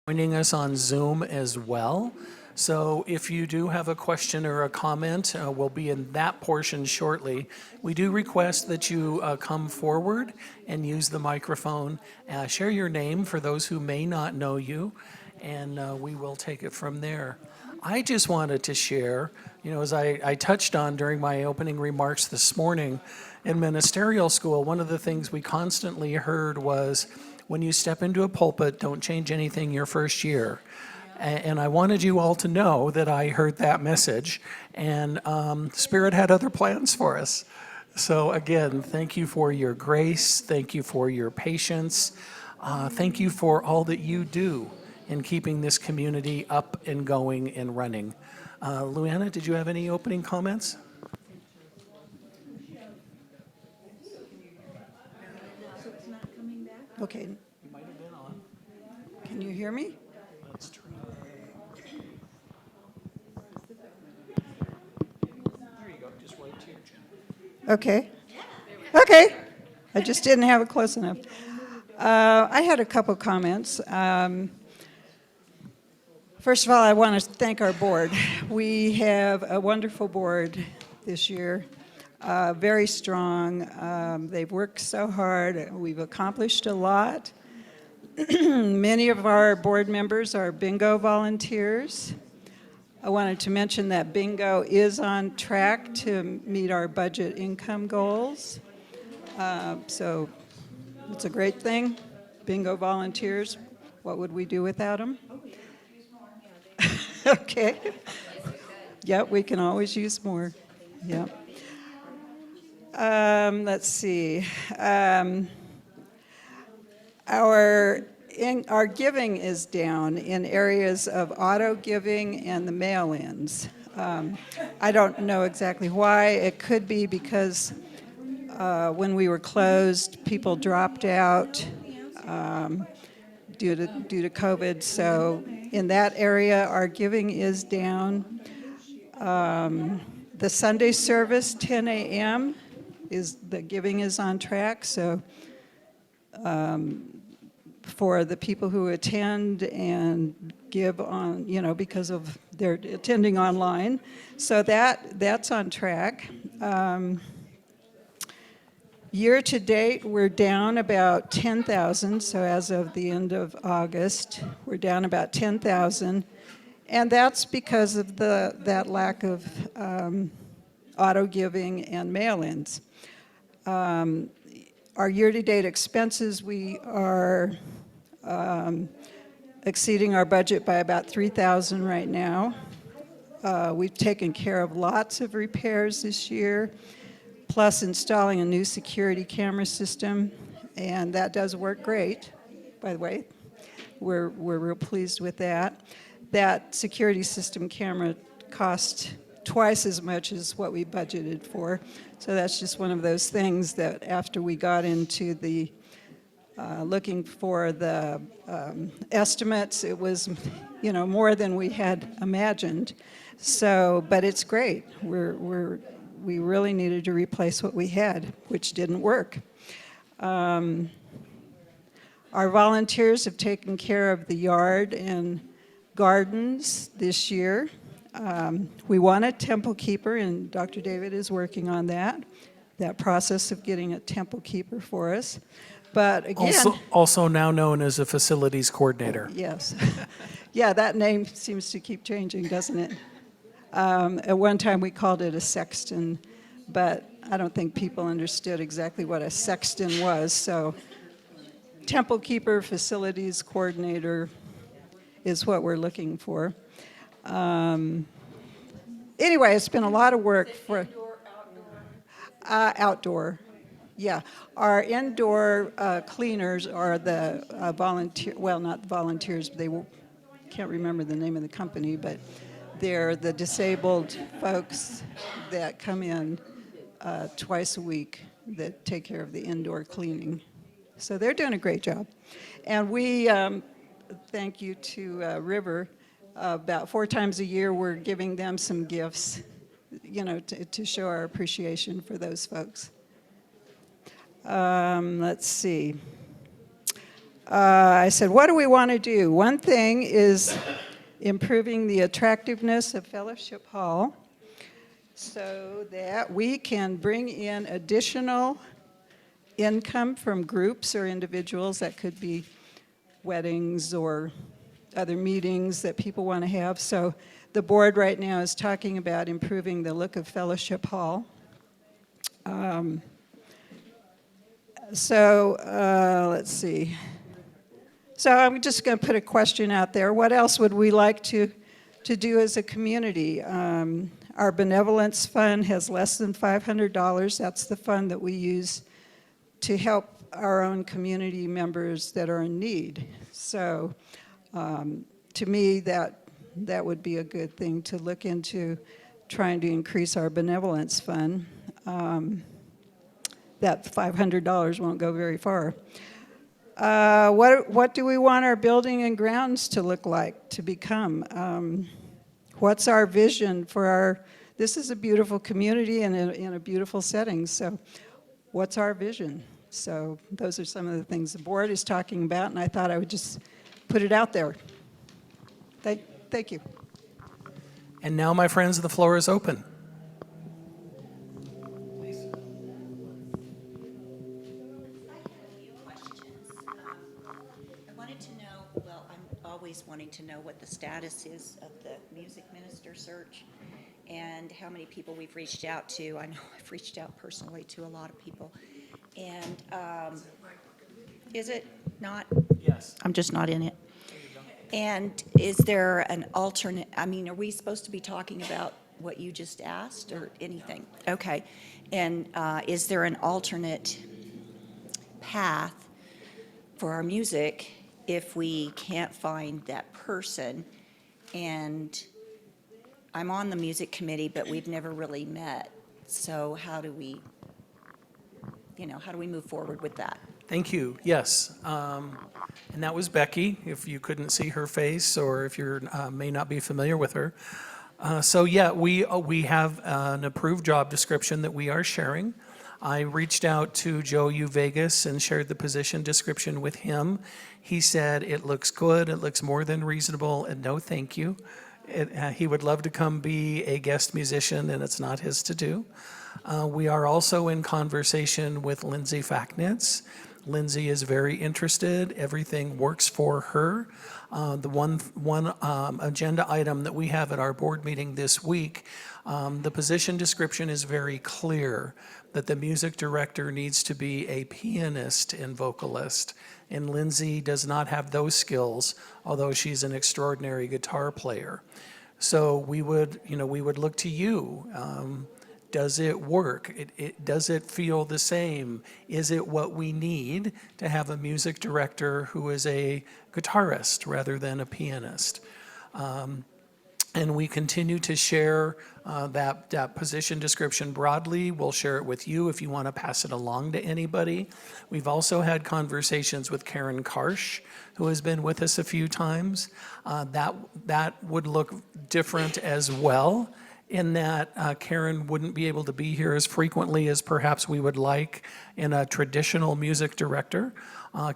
joining us on Zoom as well. So if you do have a question or a comment, we'll be in that portion shortly. We do request that you come forward and use the microphone. Share your name for those who may not know you, and we will take it from there. I just wanted to share, as I touched on during my opening remarks this morning, in ministerial school, one of the things we constantly heard was, when you step into a pulpit, don't change anything your first year. And I wanted you all to know that I heard that message, and Spirit had other plans for us. So again, thank you for your grace. Thank you for your patience. Thank you for all that you do in keeping this community up and going and running. Luana, did you have any opening comments? Okay. You might have been on. Can you hear me? Let's try. There you go. Just right to your chin. Okay. Okay. I just didn't have it close enough. I had a couple comments. First of all, I want to thank our board. We have a wonderful board this year. Very strong. They've worked so hard. We've accomplished a lot. Many of our board members are bingo volunteers. I wanted to mention that bingo is on track to meet our budget income goals. So it's a great thing. Bingo volunteers, what would we do without them? Okay. Yep, we can always use more. Yep. Let's see. Our giving is down in areas of auto giving and the mail-ins. I don't know exactly why. It could be because when we were closed, people dropped out due to COVID. So in that area, our giving is down. The Sunday service, 10 a.m., the giving is on track. So for the people who attend and give on, because of their attending online. So that's on track. Year to date, we're down about 10,000. So as of the end of August, we're down about 10,000. And that's because of that lack of auto giving and mail-ins. Our year-to-date expenses, we are exceeding our budget by about 3,000 right now. We've taken care of lots of repairs this year, plus installing a new security camera system, and that does work great, by the way. We're real pleased with that. That security system camera cost twice as much as what we budgeted for. So that's just one of those things that after we got into the looking for the estimates, it was, more than we had imagined. So, but it's great. We really needed to replace what we had, which didn't work. Our volunteers have taken care of the yard and gardens this year. We want a temple keeper, and Dr. David is working on that process of getting a temple keeper for us. But again... Also now known as a facilities coordinator. Yes. Yeah, that name seems to keep changing, doesn't it? At one time we called it a sexton, but I don't think people understood exactly what a sexton was. So temple keeper, facilities coordinator is what we're looking for. Anyway, it's been a lot of work for... Indoor, outdoor? Outdoor, yeah. Our indoor cleaners are the not the volunteers, can't remember the name of the company, but they're the disabled folks that come in twice a week that take care of the indoor cleaning. So they're doing a great job. And we, thank you to River, about 4 times a year we're giving them some gifts, to show our appreciation for those folks. Let's see. I said, what do we want to do? One thing is improving the attractiveness of Fellowship Hall so that we can bring in additional income from groups or individuals. That could be weddings or other meetings that people want to have. So the board right now is talking about improving the look of Fellowship Hall. Let's see. So I'm just going to put a question out there. What else would we like to do as a community? Our benevolence fund has less than $500. That's the fund that we use to help our own community members that are in need. So to me, that would be a good thing to look into, trying to increase our benevolence fund. That $500 won't go very far. What do we want our building and grounds to look like, to become? What's our vision for our, this is a beautiful community and in a beautiful setting, so what's our vision? So those are some of the things the board is talking about, and I thought I would just put it out there. Thank you. And now, my friends, the floor is open. Wanting to know what the status is of the music minister search and how many people we've reached out to. I know I've reached out personally to a lot of people. And is it not? Yes. I'm just not in it. And is there an alternate? I mean, are we supposed to be talking about what you just asked or anything? Okay. And is there an alternate path for our music if we can't find that person? And I'm on the music committee, but we've never really met. So how do we move forward with that? Thank you. Yes. And that was Becky, if you couldn't see her face or if you may not be familiar with her. We have an approved job description that we are sharing. I reached out to Joe U. Vegas and shared the position description with him. He said, it looks good, it looks more than reasonable, and no thank you. He would love to come be a guest musician, and it's not his to do. We are also in conversation with Lindsay Facknitz. Lindsay is very interested. Everything works for her. The one agenda item that we have at our board meeting this week, the position description is very clear that the music director needs to be a pianist and vocalist. And Lindsay does not have those skills, although she's an extraordinary guitar player. So we would look to you. Does it work? Does it feel the same? Is it what we need to have a music director who is a guitarist rather than a pianist? And we continue to share that position description broadly. We'll share it with you if you want to pass it along to anybody. We've also had conversations with Karen Karsh, who has been with us a few times. That would look different as well, in that Karen wouldn't be able to be here as frequently as perhaps we would like in a traditional music director.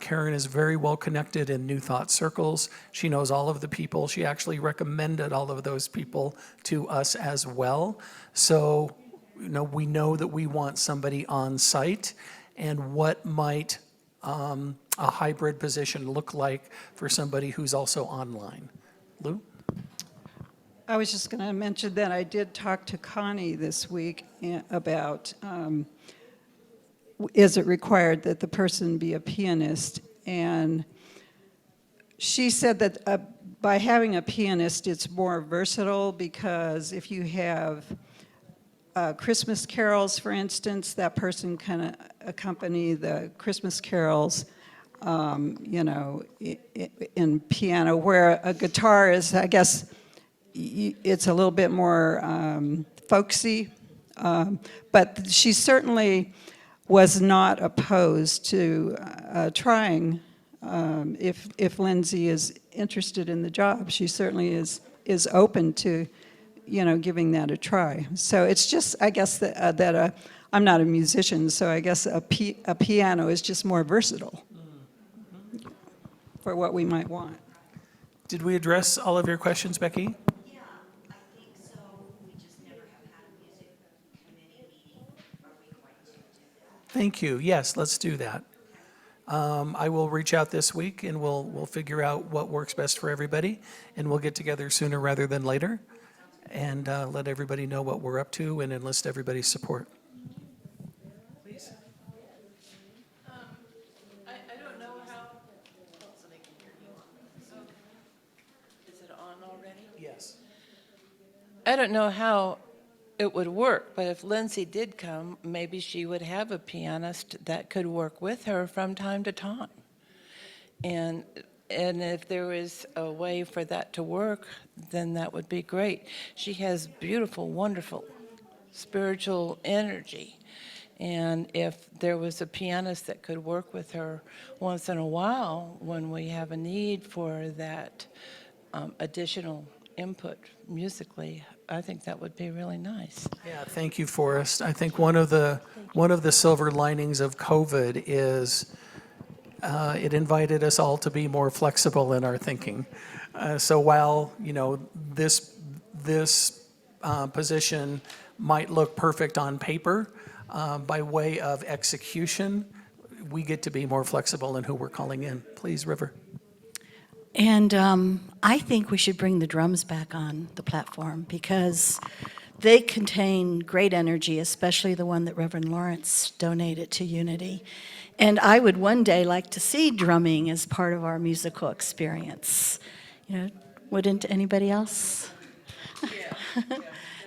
Karen is very well connected in New Thought circles. She knows all of the people. She actually recommended all of those people to us as well. So, we know that we want somebody on site, and what might a hybrid position look like for somebody who's also online. Lou? I was just going to mention that I did talk to Connie this week about is it required that the person be a pianist? And she said that by having a pianist, it's more versatile, because if you have Christmas carols, for instance, that person can accompany the Christmas carols, in piano, where a guitar is, I guess, it's a little bit more folksy. But she certainly was not opposed to trying. If Lindsay is interested in the job, she certainly is open to, giving that a try. So it's just, I guess that I'm not a musician, so I guess a piano is just more versatile. for what we might want. Did we address all of your questions, Becky? Yeah, I think so. We just never have had a music committee meeting. Are we going to do that? Thank you. Yes, let's do that. I will reach out this week and we'll figure out what works best for everybody, and we'll get together sooner rather than later and let everybody know what we're up to and enlist everybody's support. Please. I don't know how, so they can hear you. Is it on already? Yes. I don't know how it would work, but if Lindsay did come, maybe she would have a pianist that could work with her from time to time. And if there was a way for that to work, then that would be great. She has beautiful, wonderful spiritual energy. And if there was a pianist that could work with her once in a while when we have a need for that additional input musically, I think that would be really nice. Yeah, thank you, Forrest. I think one of the silver linings of COVID is it invited us all to be more flexible in our thinking. So while, this position might look perfect on paper, by way of execution, we get to be more flexible in who we're calling in. Please, River. And I think we should bring the drums back on the platform because they contain great energy, especially the one that Reverend Lawrence donated to Unity. And I would one day like to see drumming as part of our musical experience. Wouldn't anybody else?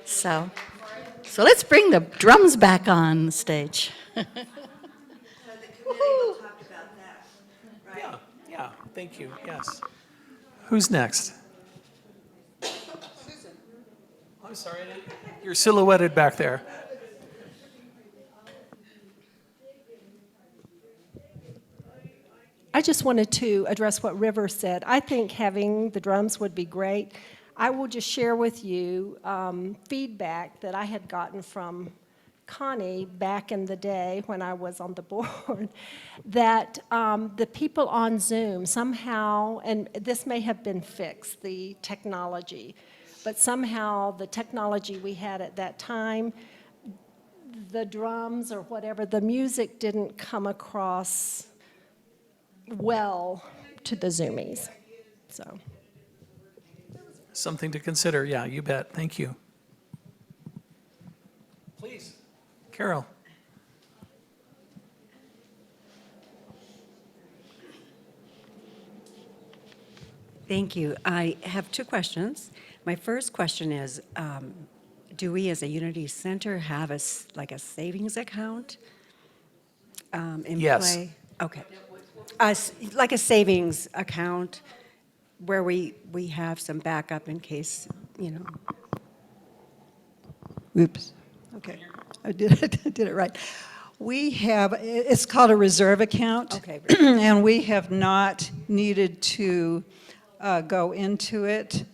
So let's bring the drums back on the stage. So the committee will talk about that, right? Yeah, thank you, yes. Who's next? Susan. I'm sorry, you're silhouetted back there. I just wanted to address what River said. I think having the drums would be great. I will just share with you feedback that I had gotten from Connie back in the day when I was on the board, that the people on Zoom somehow, and this may have been fixed, the technology, but somehow the technology we had at that time, the drums or whatever, the music didn't come across well to the Zoomies. So. Something to consider, yeah, you bet, thank you. Please, Carol. Thank you. I have two questions. My first question is, do we as a Unity Center have a savings account in Yes. play? Okay. Like a savings account where we have some backup in case, Oops. Okay, I did it right. We have, it's called a reserve account. Okay. And we have not needed to go into it.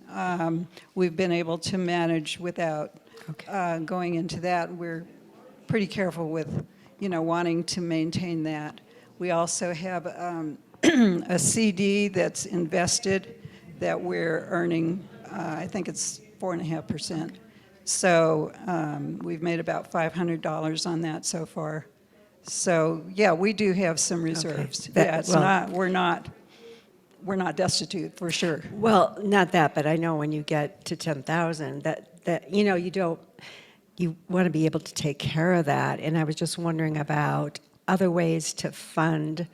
We've been able to manage without going into that. We're pretty careful with, wanting to maintain that. We also have a CD that's invested that we're earning, I think it's 4.5%. So we've made about $500 on that so far. So yeah, we do have some reserves. Okay. We're not destitute for sure. Well, not that, but I know when you get to 10,000, that you want to be able to take care of that. And I was just wondering about other ways to fund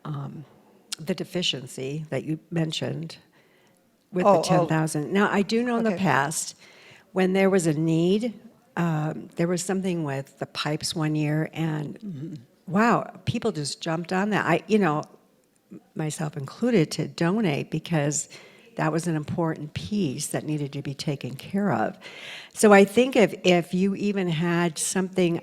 the deficiency that you mentioned with the 10,000. Now, I do know in the Okay. past, when there was a need, there was something with the pipes one year, and wow, people just jumped on that. Myself included, to donate because that was an important piece that needed to be taken care of. So I think if you even had something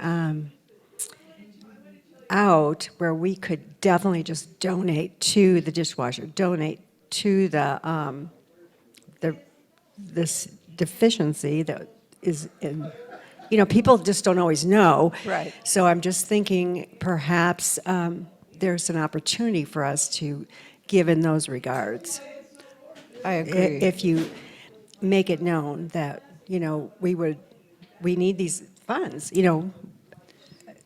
out where we could definitely just donate to the dishwasher, donate to this deficiency that is in, people just don't always know. Right. So I'm just thinking perhaps there's an opportunity for us to given those regards. I agree. If you make it known that, we need these funds,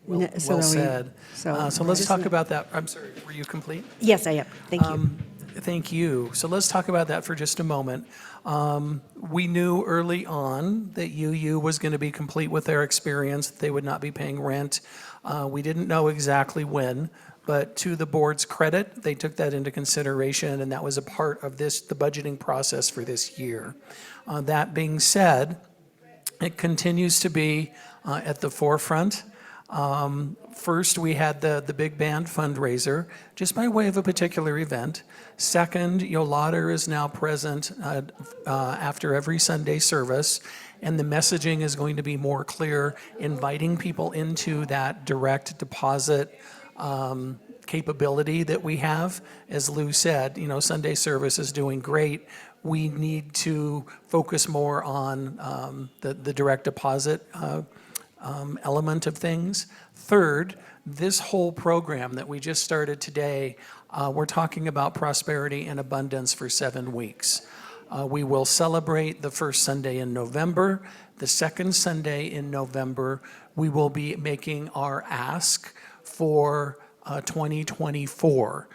Well said. So let's just- talk about that. I'm sorry, were you complete? Yes, I am. Thank you. Thank you. So let's talk about that for just a moment. We knew early on that UU was going to be complete with their experience, that they would not be paying rent. We didn't know exactly when, but to the board's credit, they took that into consideration, and that was a part of the budgeting process for this year. That being said, it continues to be at the forefront. First, we had the big band fundraiser, just by way of a particular event. Second, Yolanda is now present after every Sunday service, and the messaging is going to be more clear, inviting people into that direct deposit capability that we have. As Lou said, Sunday service is doing great. We need to focus more on the direct deposit element of things. Third, this whole program that we just started today, we're talking about prosperity and abundance for 7 weeks. We will celebrate the first Sunday in November. The second Sunday in November, we will be making our ask for 2024,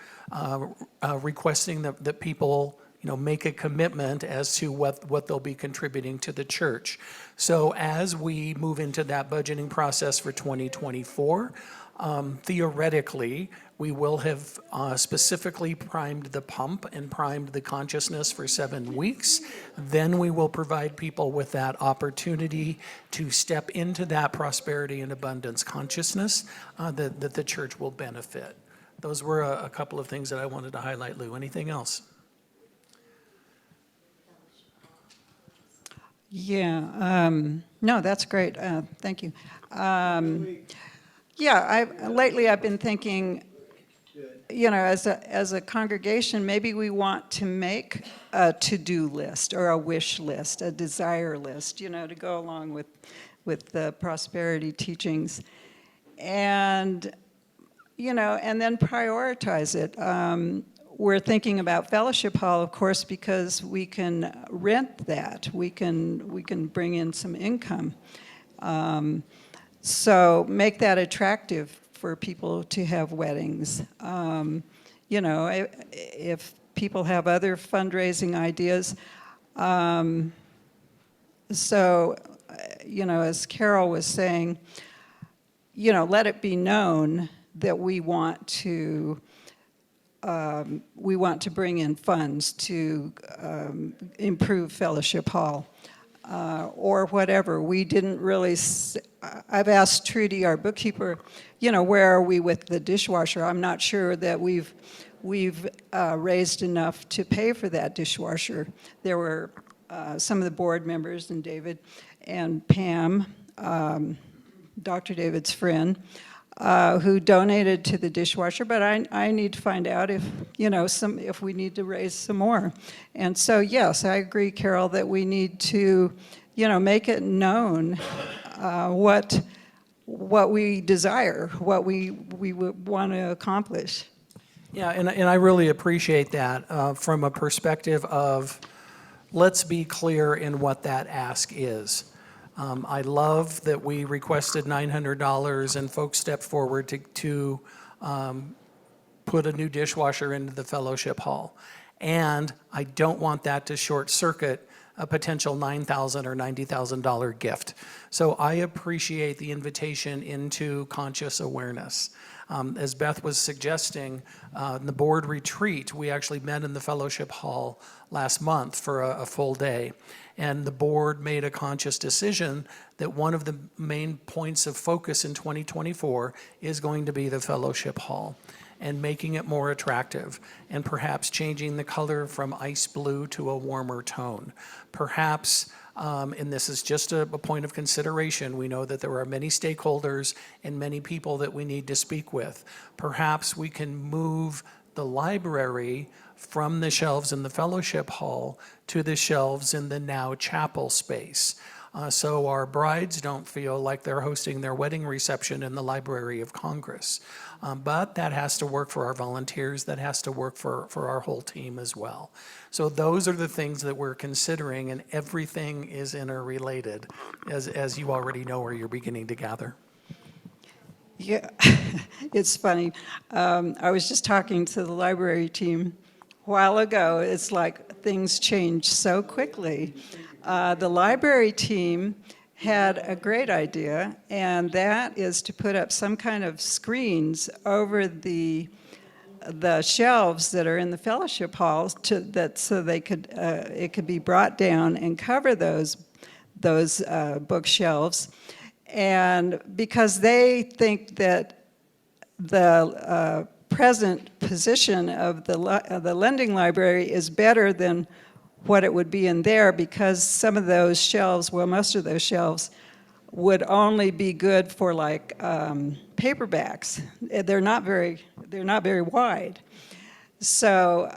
requesting that people make a commitment as to what they'll be contributing to the church. So as we move into that budgeting process for 2024, theoretically, we will have specifically primed the pump and primed the consciousness for 7 weeks. Then we will provide people with that opportunity to step into that prosperity and abundance consciousness that the church will benefit. Those were a couple of things that I wanted to highlight, Lou. Anything else? Yeah, no, that's great. Thank you. Yeah, lately I've been thinking, as a congregation, maybe we want to make a to-do list or a wish list, a desire list, to go along with the prosperity teachings, and and then prioritize it. We're thinking about Fellowship Hall, of course, because we can rent that. We can bring in some income. So make that attractive for people to have weddings. If people have other fundraising ideas. As Carol was saying, let it be known that we want to bring in funds to improve Fellowship Hall, or whatever. We didn't really, I've asked Trudy, our bookkeeper, where are we with the dishwasher? I'm not sure that we've raised enough to pay for that dishwasher. There were some of the board members, and David and Pam, Dr. David's friend, who donated to the dishwasher, but I need to find out if we need to raise some more. And so yes, I agree, Carol, that we need to make it known what we desire, what we would want to accomplish. Yeah, and I really appreciate that from a perspective of, let's be clear in what that ask is. I love that we requested $900 and folks stepped forward to put a new dishwasher into the Fellowship Hall. And I don't want that to short circuit a potential $9,000 or $90,000 gift. So I appreciate the invitation into conscious awareness. As Beth was suggesting, in the board retreat, we actually met in the Fellowship Hall last month for a full day. And the board made a conscious decision that one of the main points of focus in 2024 is going to be the Fellowship Hall and making it more attractive, and perhaps changing the color from ice blue to a warmer tone. Perhaps, and this is just a point of consideration, we know that there are many stakeholders and many people that we need to speak with. Perhaps we can move the library from the shelves in the Fellowship Hall to the shelves in the now chapel space. so our brides don't feel like they're hosting their wedding reception in the Library of Congress. But that has to work for our volunteers, that has to work for our whole team as well. So those are the things that we're considering, and everything is interrelated, as you already know or you're beginning to gather. Yeah, it's funny. I was just talking to the library team a while ago. It's like things change so quickly. The library team had a great idea, and that is to put up some kind of screens over the shelves that are in the fellowship halls so they could it could be brought down and cover those bookshelves. And because they think that the present position of the lending library is better than what it would be in there, because some of those shelves, well, most of those shelves, would only be good for like paperbacks. They're not very wide. So,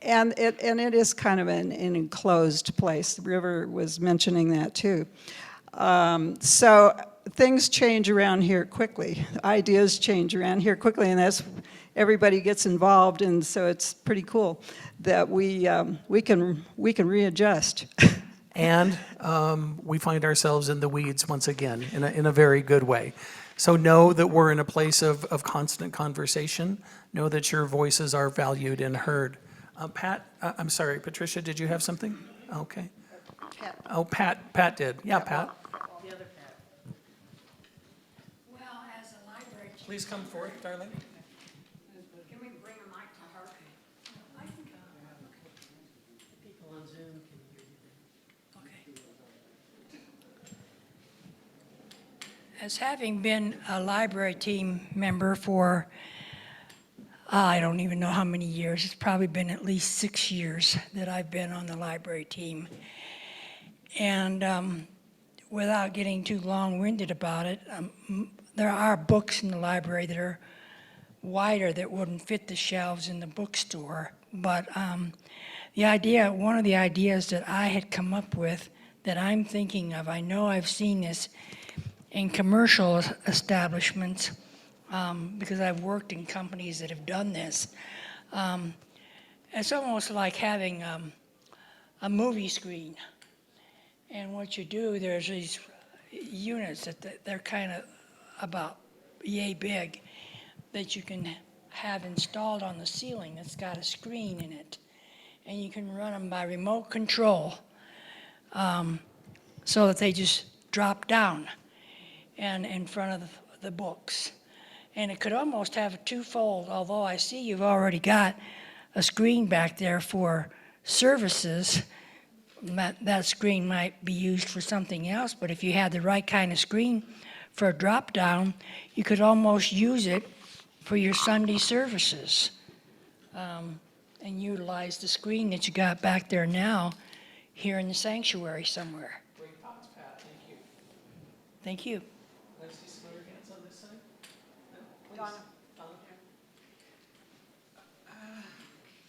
and it is kind of an enclosed place. River was mentioning that too. So things change around here quickly. Ideas change around here quickly, and everybody gets involved, and so it's pretty cool that we can readjust. And we find ourselves in the weeds once again in a very good way. So know that we're in a place of constant conversation. Know that your voices are valued and heard. I'm sorry, Patricia, did you have something? Okay. Oh, Pat did. Yeah, Pat. Well, as a library chief, Please come forth, darling. can we bring a mic to her? I can come. People on Zoom can hear you. Okay. As having been a library team member for, I don't even know how many years, it's probably been at least 6 years that I've been on the library team. And without getting too long-winded about it, there are books in the library that are wider that wouldn't fit the shelves in the bookstore. But one of the ideas that I had come up with that I'm thinking of, I know I've seen this in commercial establishments because I've worked in companies that have done this. It's almost like having a movie screen. And what you do, there's these units that they're kind of about yay big that you can have installed on the ceiling that's got a screen in it. And you can run them by remote control so that they just drop down and in front of the books. And it could almost have a twofold, although I see you've already got a screen back there for services. That screen might be used for something else, but if you had the right kind of screen for a drop down, you could almost use it for your Sunday services and utilize the screen that you got back there now here in the sanctuary somewhere. Great thoughts, Pat. Thank you. Thank you. Let's see some other hands on this side.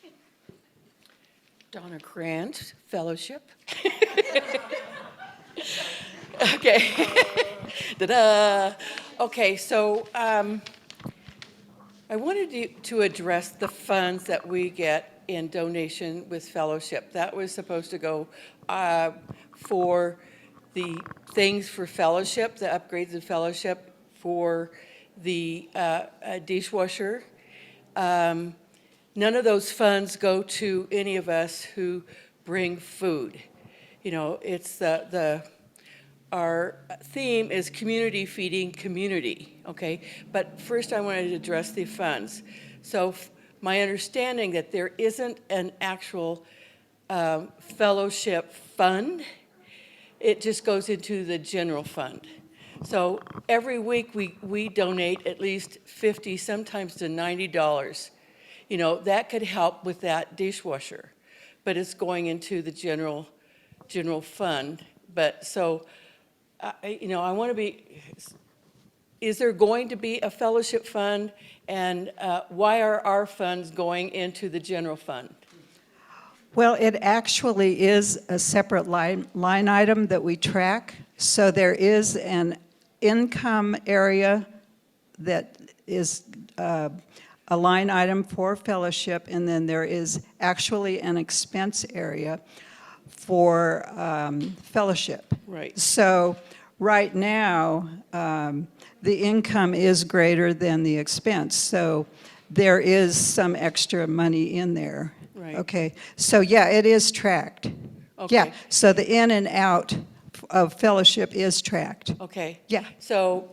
Please. Donna Grant Fellowship. Okay. Ta-da. Okay, so I wanted to address the funds that we get in donation with fellowship. That was supposed to go for the things for fellowship, the upgrades in fellowship, for the dishwasher. None of those funds go to any of us who bring food. You know, it's our theme is community feeding community, okay? But first I wanted to address the funds. So my understanding that there isn't an actual fellowship fund, it just goes into the general fund. So every week we donate at least $50, sometimes to $90. You know, that could help with that dishwasher, but it's going into the general fund. But so, you know, I want to be, is there going to be a fellowship fund, and why are our funds going into the general fund? Well, it actually is a separate line item that we track. So there is an income area that is a line item for fellowship, and then there is actually an expense area for fellowship. Right. So right now, the income is greater than the expense. So there is some extra money in there. Right. Okay, so yeah, it is tracked. Yeah, Okay. so the in and out of fellowship is tracked. Okay. Yeah. So,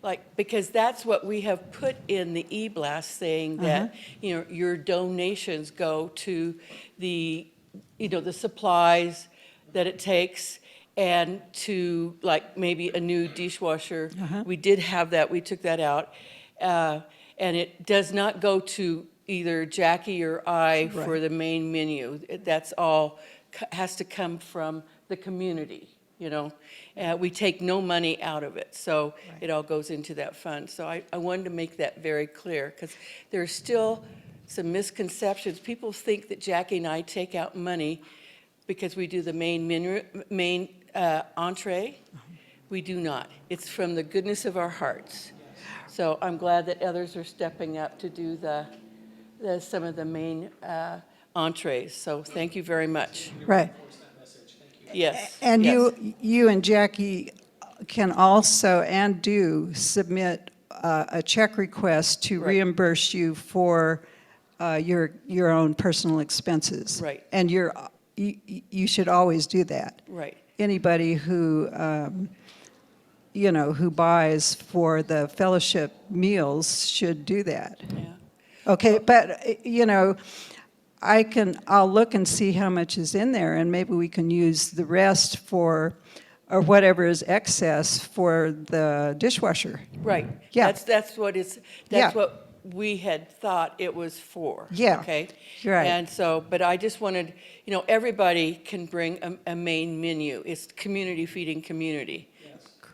like, because that's what we have put in the e-blast, saying that, you know, your donations go to the, you know, the supplies that it takes, and to, like, maybe a new dishwasher. We did have that, we took that out. And it does not go to either Jackie or I for Right. the main menu. That's all, has to come from the community, you know? We take no money out of it, so it all goes into that fund. So I wanted to make that very clear, because there are still some misconceptions. People think that Jackie and I take out money because we do the main menu, main entree. We do not. It's from the goodness of our hearts. So I'm glad that others are stepping up to do some of the main entrees. So thank you very much. Right. Yes. And yes. you and Jackie can also and do submit a check request to Right. reimburse you for your own personal expenses. Right. And you should always do that. Right. Anybody who you know, who buys for the fellowship meals should do that. Yeah. Okay, but, you know, I'll look and see how much is in there, and maybe we can use the rest for, or whatever is excess for the dishwasher. Right. Yeah. That's what it's, Yeah. that's what we had thought it was for. Yeah. Okay? Right. And so, but I just wanted, you know, everybody can bring a main menu. It's community feeding community.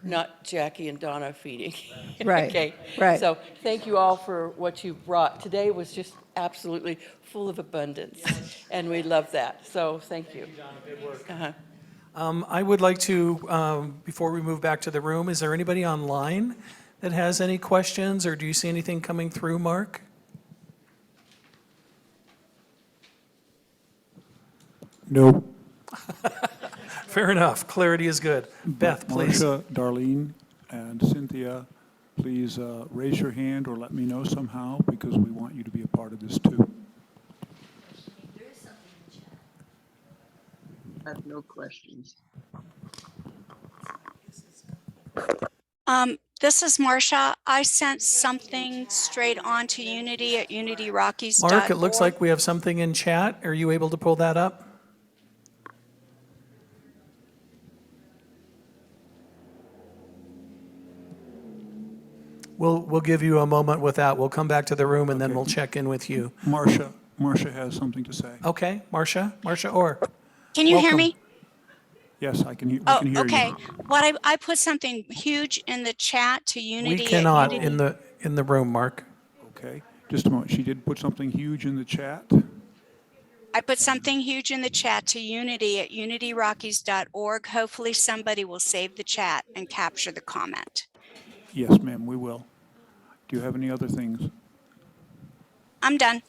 Not Jackie and Donna feeding. Right, Okay. right. So thank you all for what you brought. Today was just absolutely full of abundance, and we love that. So thank you. I would like to, before we move back to the room, is there anybody online that has any questions, or do you see anything coming through, Mark? No. Fair enough. Clarity is good. Beth, please. Marcia, Darlene, and Cynthia, please raise your hand or let me know somehow, because we want you to be a part of this too. I have no questions. This is Marcia. I sent something straight on to Unity at unityrockies.org. Mark, it looks like we have something in chat. Are you able to pull that up? We'll give you a moment with that. We'll come back to the room, and then we'll check in with you. Marcia has something to say. Okay, Marcia Orr. Can you hear welcome. me? Yes, we can hear Oh, you. okay. What I put something huge in the chat to Unity. We cannot at Unity. in the room, Mark. Okay, just a moment. She did put something huge in the chat. I put something huge in the chat to Unity at unityrockies.org. Hopefully somebody will save the chat and capture the comment. Yes, ma'am, we will. Do you have any other things? I'm done.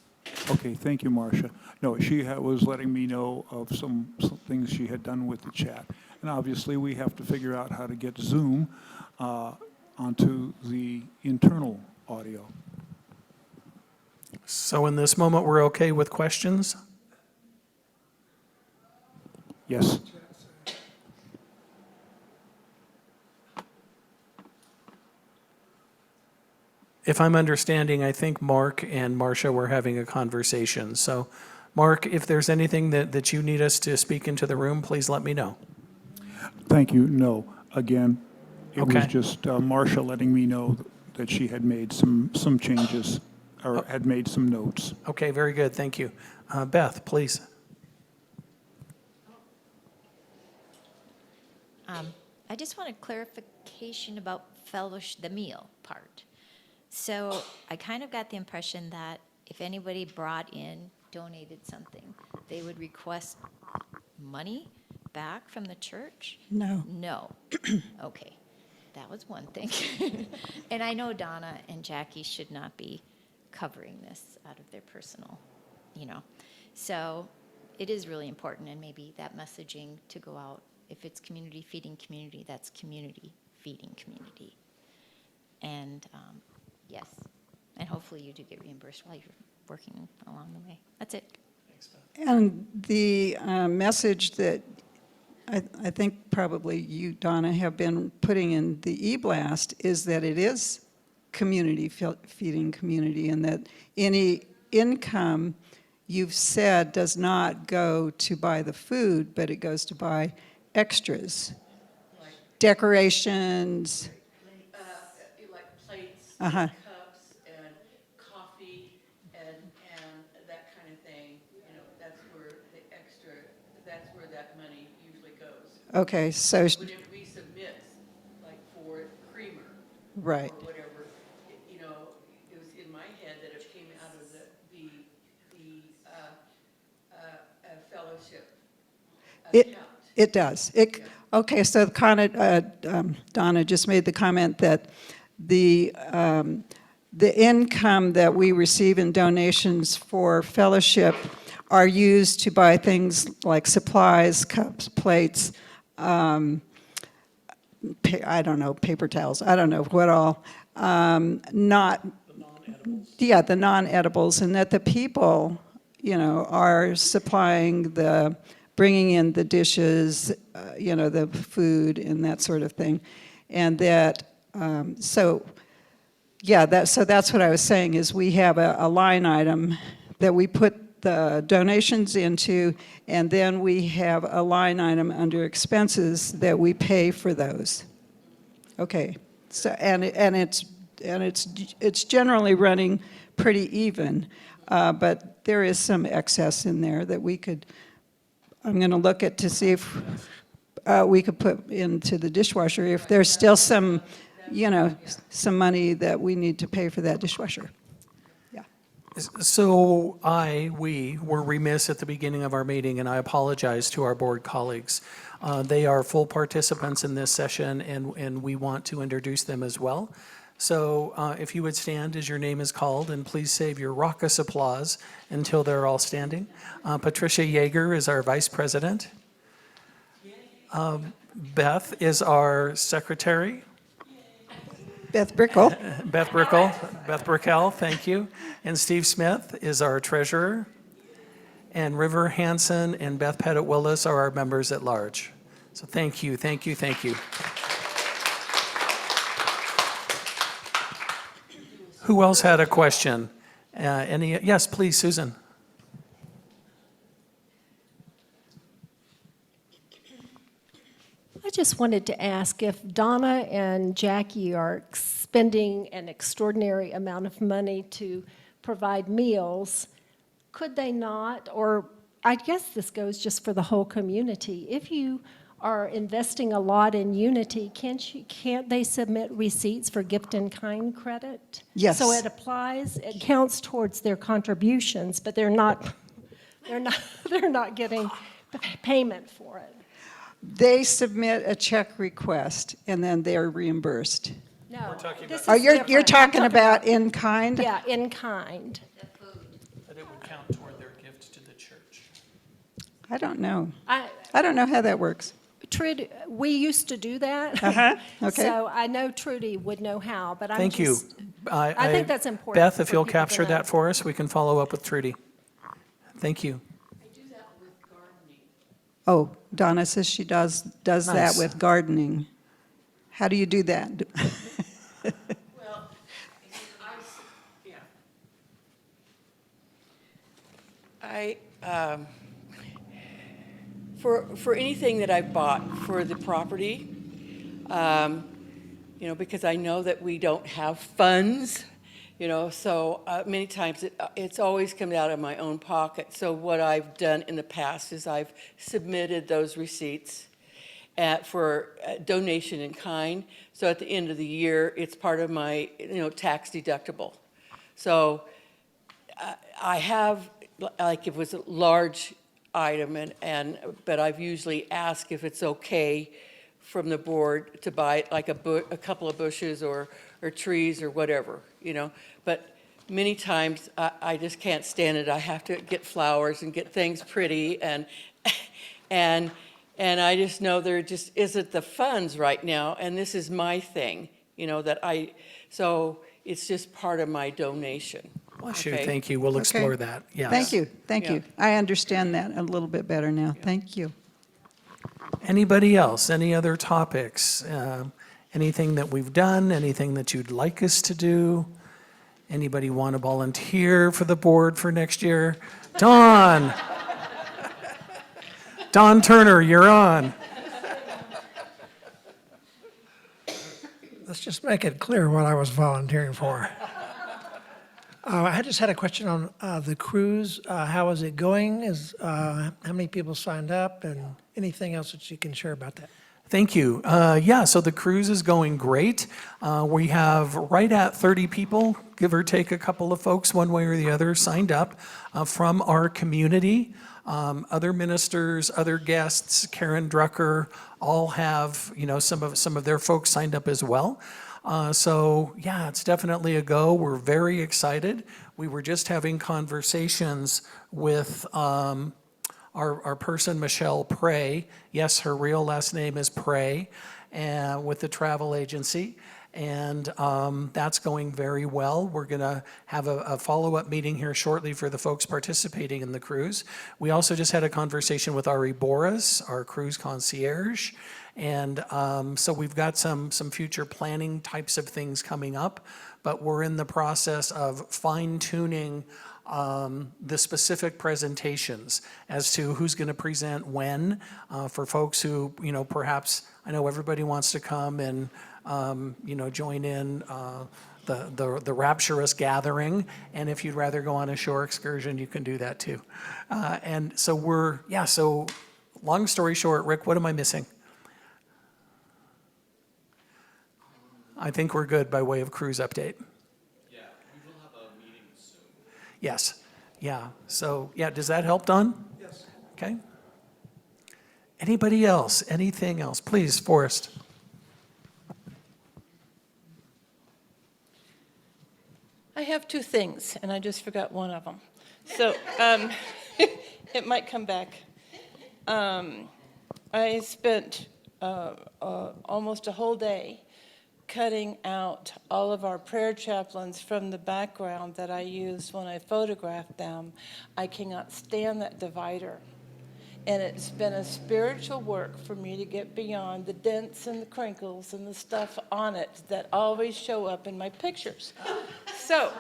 Okay, thank you, Marcia. No, she was letting me know of some things she had done with the chat. And obviously, we have to figure out how to get Zoom onto the internal audio. So in this moment, we're okay with questions? Yes. If I'm understanding, I think Mark and Marcia were having a conversation. So, Mark, if there's anything that you need us to speak into the room, please let me know. Thank you. No, again, it was Okay. just Marcia letting me know that she had made some changes or had made some notes. Okay, very good. Thank you. Beth, please. I just want a clarification about fellowship, the meal part. So I kind of got the impression that if anybody brought in, donated something, they would request money back from the church? No. No. Okay, that was one thing. And I know Donna and Jackie should not be covering this out of their personal, So it is really important, and maybe that messaging to go out. If it's community feeding community, that's community feeding community. And yes, and hopefully you do get reimbursed while you're working along the way. That's it. And the message that I think probably you, Donna, have been putting in the e-blast is that it is community feeding community, and that any income you've said does not go to buy the food, but it goes to buy extras, decorations. Like plates, Uh-huh. and cups, and coffee, and that kind of thing. That's where the extra, that's where that money usually goes. Okay, so, When it resubmits, like for creamer, right. or whatever, it was in my head that it came out of the fellowship account. It does. Okay, so Donna just made the comment that the income that we receive in donations for fellowship are used to buy things like supplies, cups, plates, I don't know, paper towels, I don't know what all, not, yeah, the non-edibles, and that the people, are supplying bringing in the dishes, the food and that sort of thing. And that, so that's what I was saying, is we have a line item that we put the donations into, and then we have a line item under expenses that we pay for those. Okay, so, and it's generally running pretty even, but there is some excess in there that we could, I'm going to look at to see if we could put into the dishwasher if there's still some, some money that we need to pay for that dishwasher. Yeah. So we were remiss at the beginning of our meeting, and I apologize to our board colleagues. They are full participants in this session, and we want to introduce them as well. So if you would stand as your name is called, and please save your raucous applause until they're all standing. Patricia Yeager is our vice president. Beth is our secretary. Beth Brickell. Beth Brickell, thank you. And Steve Smith is our treasurer. And River Hansen and Beth Pettit Willis are our members at large. So thank you, thank you, thank you. Who else had a question? Yes, please, Susan. I just wanted to ask if Donna and Jackie are spending an extraordinary amount of money to provide meals, could they not, or I guess this goes just for the whole community, if you are investing a lot in Unity, can't they submit receipts for gift in kind credit? Yes. So it applies, it counts towards their contributions, but they're not getting payment for it. They submit a check request, and then they're reimbursed. No, this is Oh, you're different. talking about in kind? Yeah, in kind. That it would count toward their gift to the church. I don't know. I don't know how that works. Trudy, we used to do that. Okay. So I know Trudy would know how, but Thank you. I think that's important. Beth, if for you'll people to capture know. that for us, we can follow up with Trudy. Thank you. I do that with gardening. Oh, Donna says she does that Nice. with gardening. How do you do that? Well, yeah. For anything that I've bought for the property, because I know that we don't have funds, so many times it's always come out of my own pocket. So what I've done in the past is I've submitted those receipts for donation in kind. So at the end of the year, it's part of my, tax deductible. So I have, like, if it was a large item, but I've usually asked if it's okay from the board to buy like a couple of bushes or trees or whatever, you know. But many times I just can't stand it. I have to get flowers and get things pretty, and and I just know there just isn't the funds right now, and this is my thing, you know, so it's just part of my donation. Bless you, Okay? thank you, we'll explore that, yes. Thank you. I understand that a little bit better now. Thank you. Anybody else, any other topics? Anything that we've done, anything that you'd like us to do? Anybody want to volunteer for the board for next year? Dawn! Dawn Turner, you're on. Let's just make it clear what I was volunteering for. I just had a question on the cruise. How is it going? How many people signed up, and anything else that you can share about that? Thank you. Yeah, so the cruise is going great. We have right at 30 people, give or take a couple of folks, one way or the other, signed up from our community. Other ministers, other guests, Karen Drucker, all have, you know, some of their folks signed up as well. So yeah, it's definitely a go. We're very excited. We were just having conversations with our person, Michelle Prey. Yes, her real last name is Prey, with the travel agency. And that's going very well. We're going to have a follow-up meeting here shortly for the folks participating in the cruise. We also just had a conversation with Ari Boras, our cruise concierge. And so we've got some future planning types of things coming up, but we're in the process of fine-tuning the specific presentations as to who's going to present when, for folks who, you know, perhaps, I know everybody wants to come and, you know, join in the rapturous gathering, and if you'd rather go on a shore excursion, you can do that too. And so so long story short, Rick, what am I missing? I think we're good by way of cruise update. Yeah, we will have a meeting soon. Yes, yeah, so, yeah, does that help, Don? Yes. Okay. Anybody else, anything else? Please, Forrest. I have two things, and I just forgot one of them. So it might come back. I spent almost a whole day cutting out all of our prayer chaplains from the background that I used when I photographed them. I cannot stand that divider. And it's been a spiritual work for me to get beyond the dents and the crinkles and the stuff on it that always show up in my pictures. So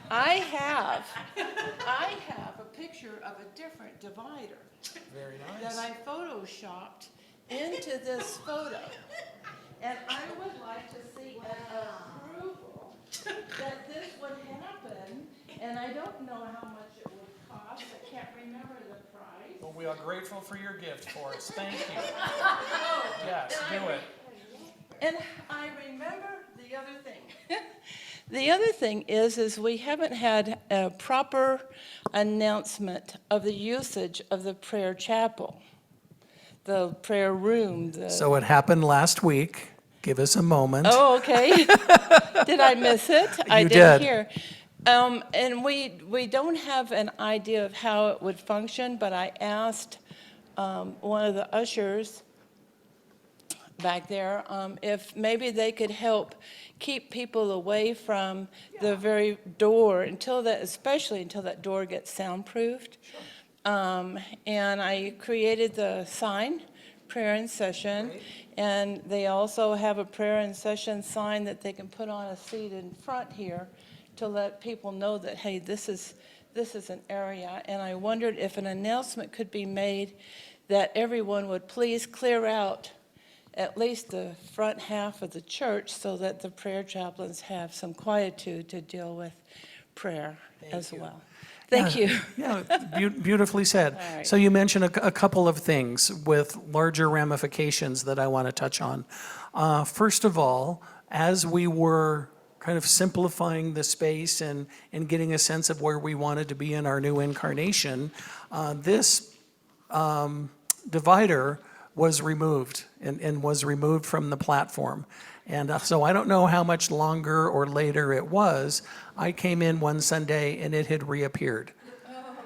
I have a picture of a different divider. Very nice. That I photoshopped into this photo. And I would like to see an approval that this would happen, and I don't know how much it would cost. I can't remember the price. Well, we are grateful for your gift, Forrest. Thank you. Yes, do it. And I remember the other thing. The other thing is we haven't had a proper announcement of the usage of the prayer chapel, the prayer room. So it happened last week. Give us a moment. Oh, okay. Did I miss it? I You didn't did. hear. And we don't have an idea of how it would function, but I asked one of the ushers back there if maybe they could help keep people away from the very door especially until that door gets soundproofed. And I created the sign, prayer in session, and they also have a prayer in session sign that they can put on a seat in front here to let people know that, hey, this is an area. And I wondered if an announcement could be made that everyone would please clear out at least the front half of the church so that the prayer chaplains have some quietude to deal with prayer as well. Thank you. Yeah, beautifully said. All right. So you mentioned a couple of things with larger ramifications that I want to touch on. First of all, as we were kind of simplifying the space and getting a sense of where we wanted to be in our new incarnation, this divider was removed and was removed from the platform. And so I don't know how much longer or later it was. I came in one Sunday and it had reappeared.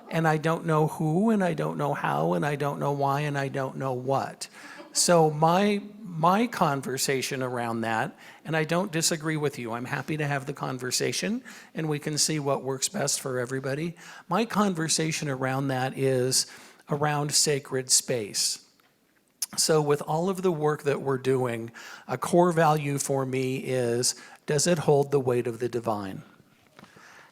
And I don't know who, and I don't know how, and I don't know why, and I don't know what. So my conversation around that, and I don't disagree with you, I'm happy to have the conversation, and we can see what works best for everybody. My conversation around that is around sacred space. So with all of the work that we're doing, a core value for me is, does it hold the weight of the divine?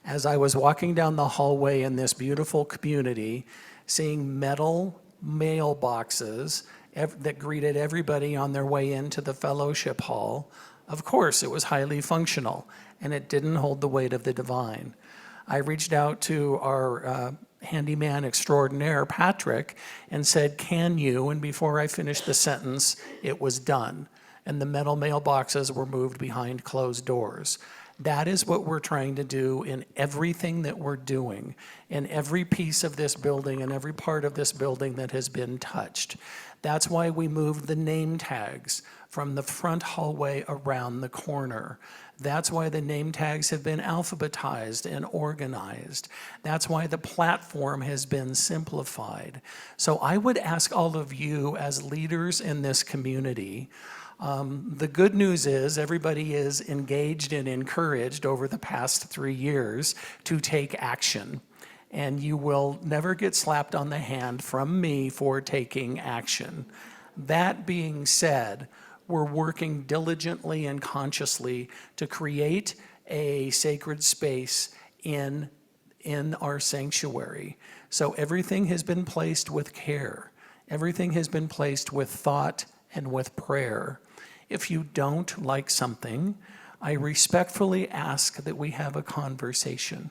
As I was walking down the hallway in this beautiful community, seeing metal mailboxes that greeted everybody on their way into the fellowship hall, of course it was highly functional, and it didn't hold the weight of the divine. I reached out to our handyman extraordinaire, Patrick, and said, can you? And before I finished the sentence, it was done. And the metal mailboxes were moved behind closed doors. That is what we're trying to do in everything that we're doing, in every piece of this building and every part of this building that has been touched. That's why we moved the name tags from the front hallway around the corner. That's why the name tags have been alphabetized and organized. That's why the platform has been simplified. So I would ask all of you as leaders in this community, the good news is everybody is engaged and encouraged over the past 3 years to take action. And you will never get slapped on the hand from me for taking action. That being said, we're working diligently and consciously to create a sacred space in our sanctuary. So everything has been placed with care. Everything has been placed with thought and with prayer. If you don't like something, I respectfully ask that we have a conversation.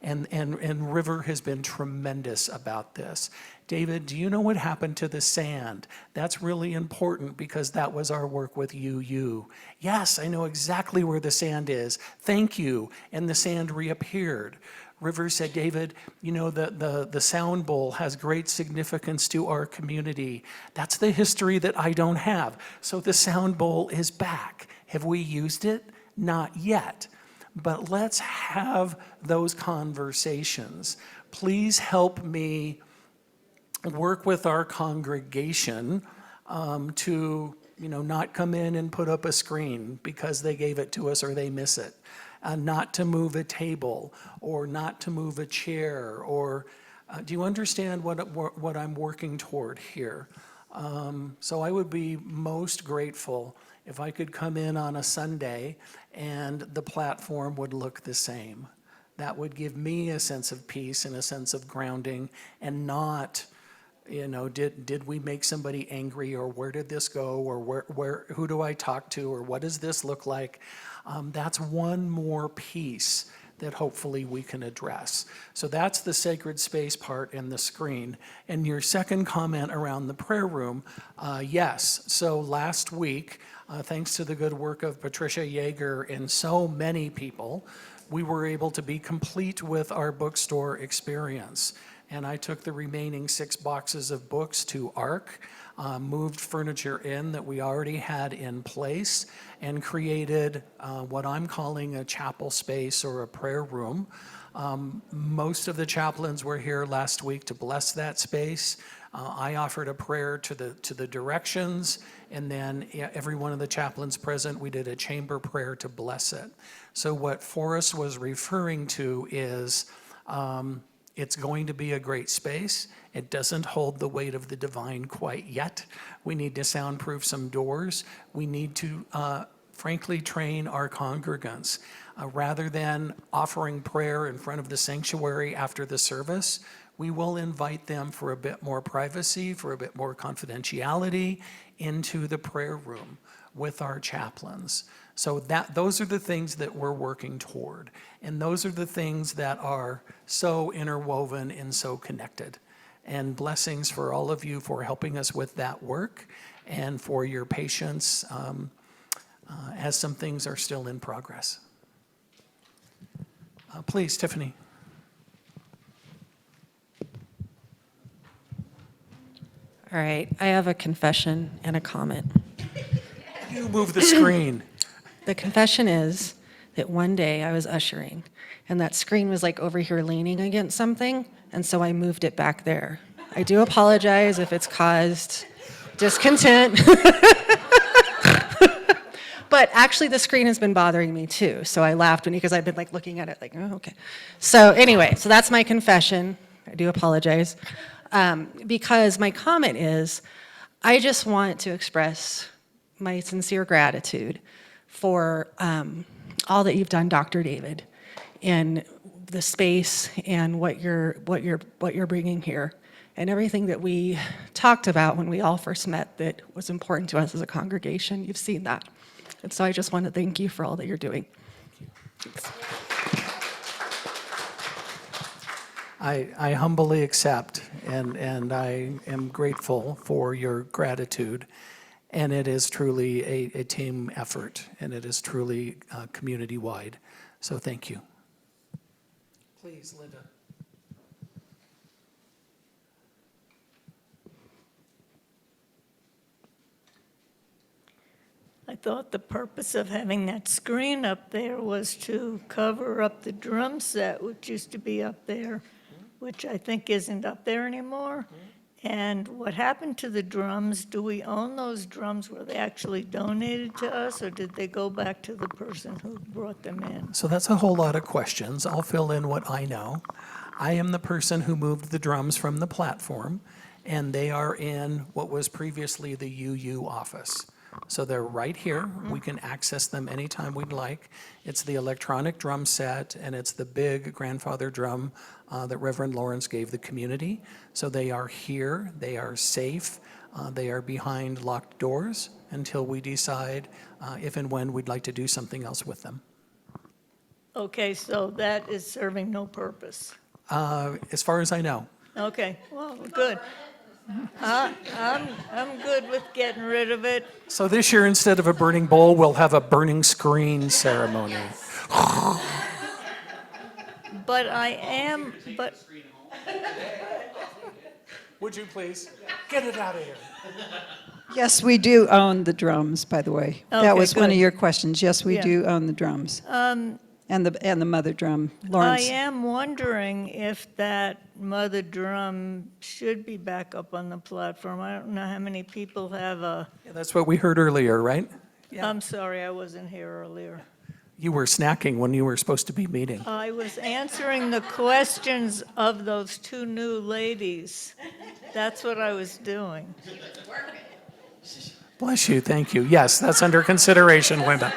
And River has been tremendous about this. David, do you know what happened to the sand? That's really important because that was our work with you. Yes, I know exactly where the sand is. Thank you. And the sand reappeared. River said, David, you know, the sound bowl has great significance to our community. That's the history that I don't have. So the sound bowl is back. Have we used it? Not yet. But let's have those conversations. Please help me work with our congregation to, not come in and put up a screen because they gave it to us or they miss it. Not to move a table or not to move a chair or, do you understand what I'm working toward here? So I would be most grateful if I could come in on a Sunday and the platform would look the same. That would give me a sense of peace and a sense of grounding and not, did we make somebody angry or where did this go or who do I talk to or what does this look like? That's one more piece that hopefully we can address. So that's the sacred space part in the screen. And your second comment around the prayer room, yes. So last week, thanks to the good work of Patricia Yeager and so many people, we were able to be complete with our bookstore experience. And I took the remaining 6 boxes of books to ARC, moved furniture in that we already had in place, and created what I'm calling a chapel space or a prayer room. Most of the chaplains were here last week to bless that space. I offered a prayer to the directions, and then every one of the chaplains present, we did a chamber prayer to bless it. So what Forrest was referring to is it's going to be a great space. It doesn't hold the weight of the divine quite yet. We need to soundproof some doors. We need to, frankly, train our congregants. Rather than offering prayer in front of the sanctuary after the service, we will invite them for a bit more privacy, for a bit more confidentiality into the prayer room with our chaplains. So those are the things that we're working toward. And those are the things that are so interwoven and so connected. And blessings for all of you for helping us with that work and for your patience as some things are still in progress. Please, Tiffany. All right, I have a confession and a comment. You move the screen. The confession is that one day I was ushering, and that screen was like over here leaning against something, and so I moved it back there. I do apologize if it's caused discontent. But actually, the screen has been bothering me too, so I laughed because I've been like looking at it like, oh, okay. So anyway, so that's my confession. I do apologize. Because my comment is, I just want to express my sincere gratitude for all that you've done, Dr. David, in the space and what you're bringing here, and everything that we talked about when we all first met that was important to us as a congregation. You've seen that. And so I just want to thank you for all that you're doing. I humbly accept, and I am grateful for your gratitude. And it is truly a team effort, and it is truly community-wide. So thank you. Please, Linda. I thought the purpose of having that screen up there was to cover up the drum set, which used to be up there, which I think isn't up there anymore. And what happened to the drums? Do we own those drums? Were they actually donated to us, or did they go back to the person who brought them in? So that's a whole lot of questions. I'll fill in what I know. I am the person who moved the drums from the platform, and they are in what was previously the UU office. So they're right here. We can access them anytime we'd like. It's the electronic drum set, and it's the big grandfather drum that Reverend Lawrence gave the community. So they are here. They are safe. They are behind locked doors until we decide if and when we'd like to do something else with them. Okay, so that is serving no purpose. As far as I know. Okay, well, good. I'm good with getting rid of it. So this year, instead of a burning bowl, we'll have a burning screen ceremony. But Would you please get it out of here? Yes, we do own the drums, by the way. That Okay, was one of good. your questions. Yes, we Yeah. do own the drums. And the mother drum, Lawrence. I am wondering if that mother drum should be back up on the platform. I don't know how many people have a, Yeah, that's what we heard earlier, right? I'm sorry, I wasn't here earlier. You were snacking when you were supposed to be meeting. I was answering the questions of those two new ladies. That's what I was doing. Bless you, thank you. Yes, that's under consideration, Linda.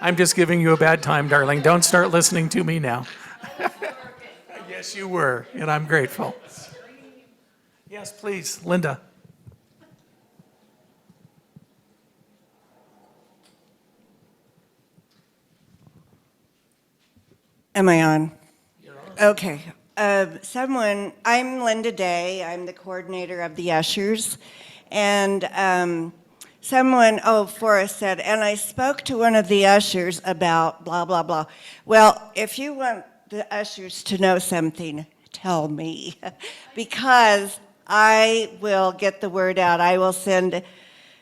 I'm just giving you a bad time, darling. Don't start listening to me now. Yes, you were, and I'm grateful. Yes, please, Linda. Am I on? Okay. I'm Linda Day. I'm the coordinator of the ushers. And Forrest said, and I spoke to one of the ushers about blah, blah, blah. Well, if you want the ushers to know something, tell me. Because I will get the word out. I will send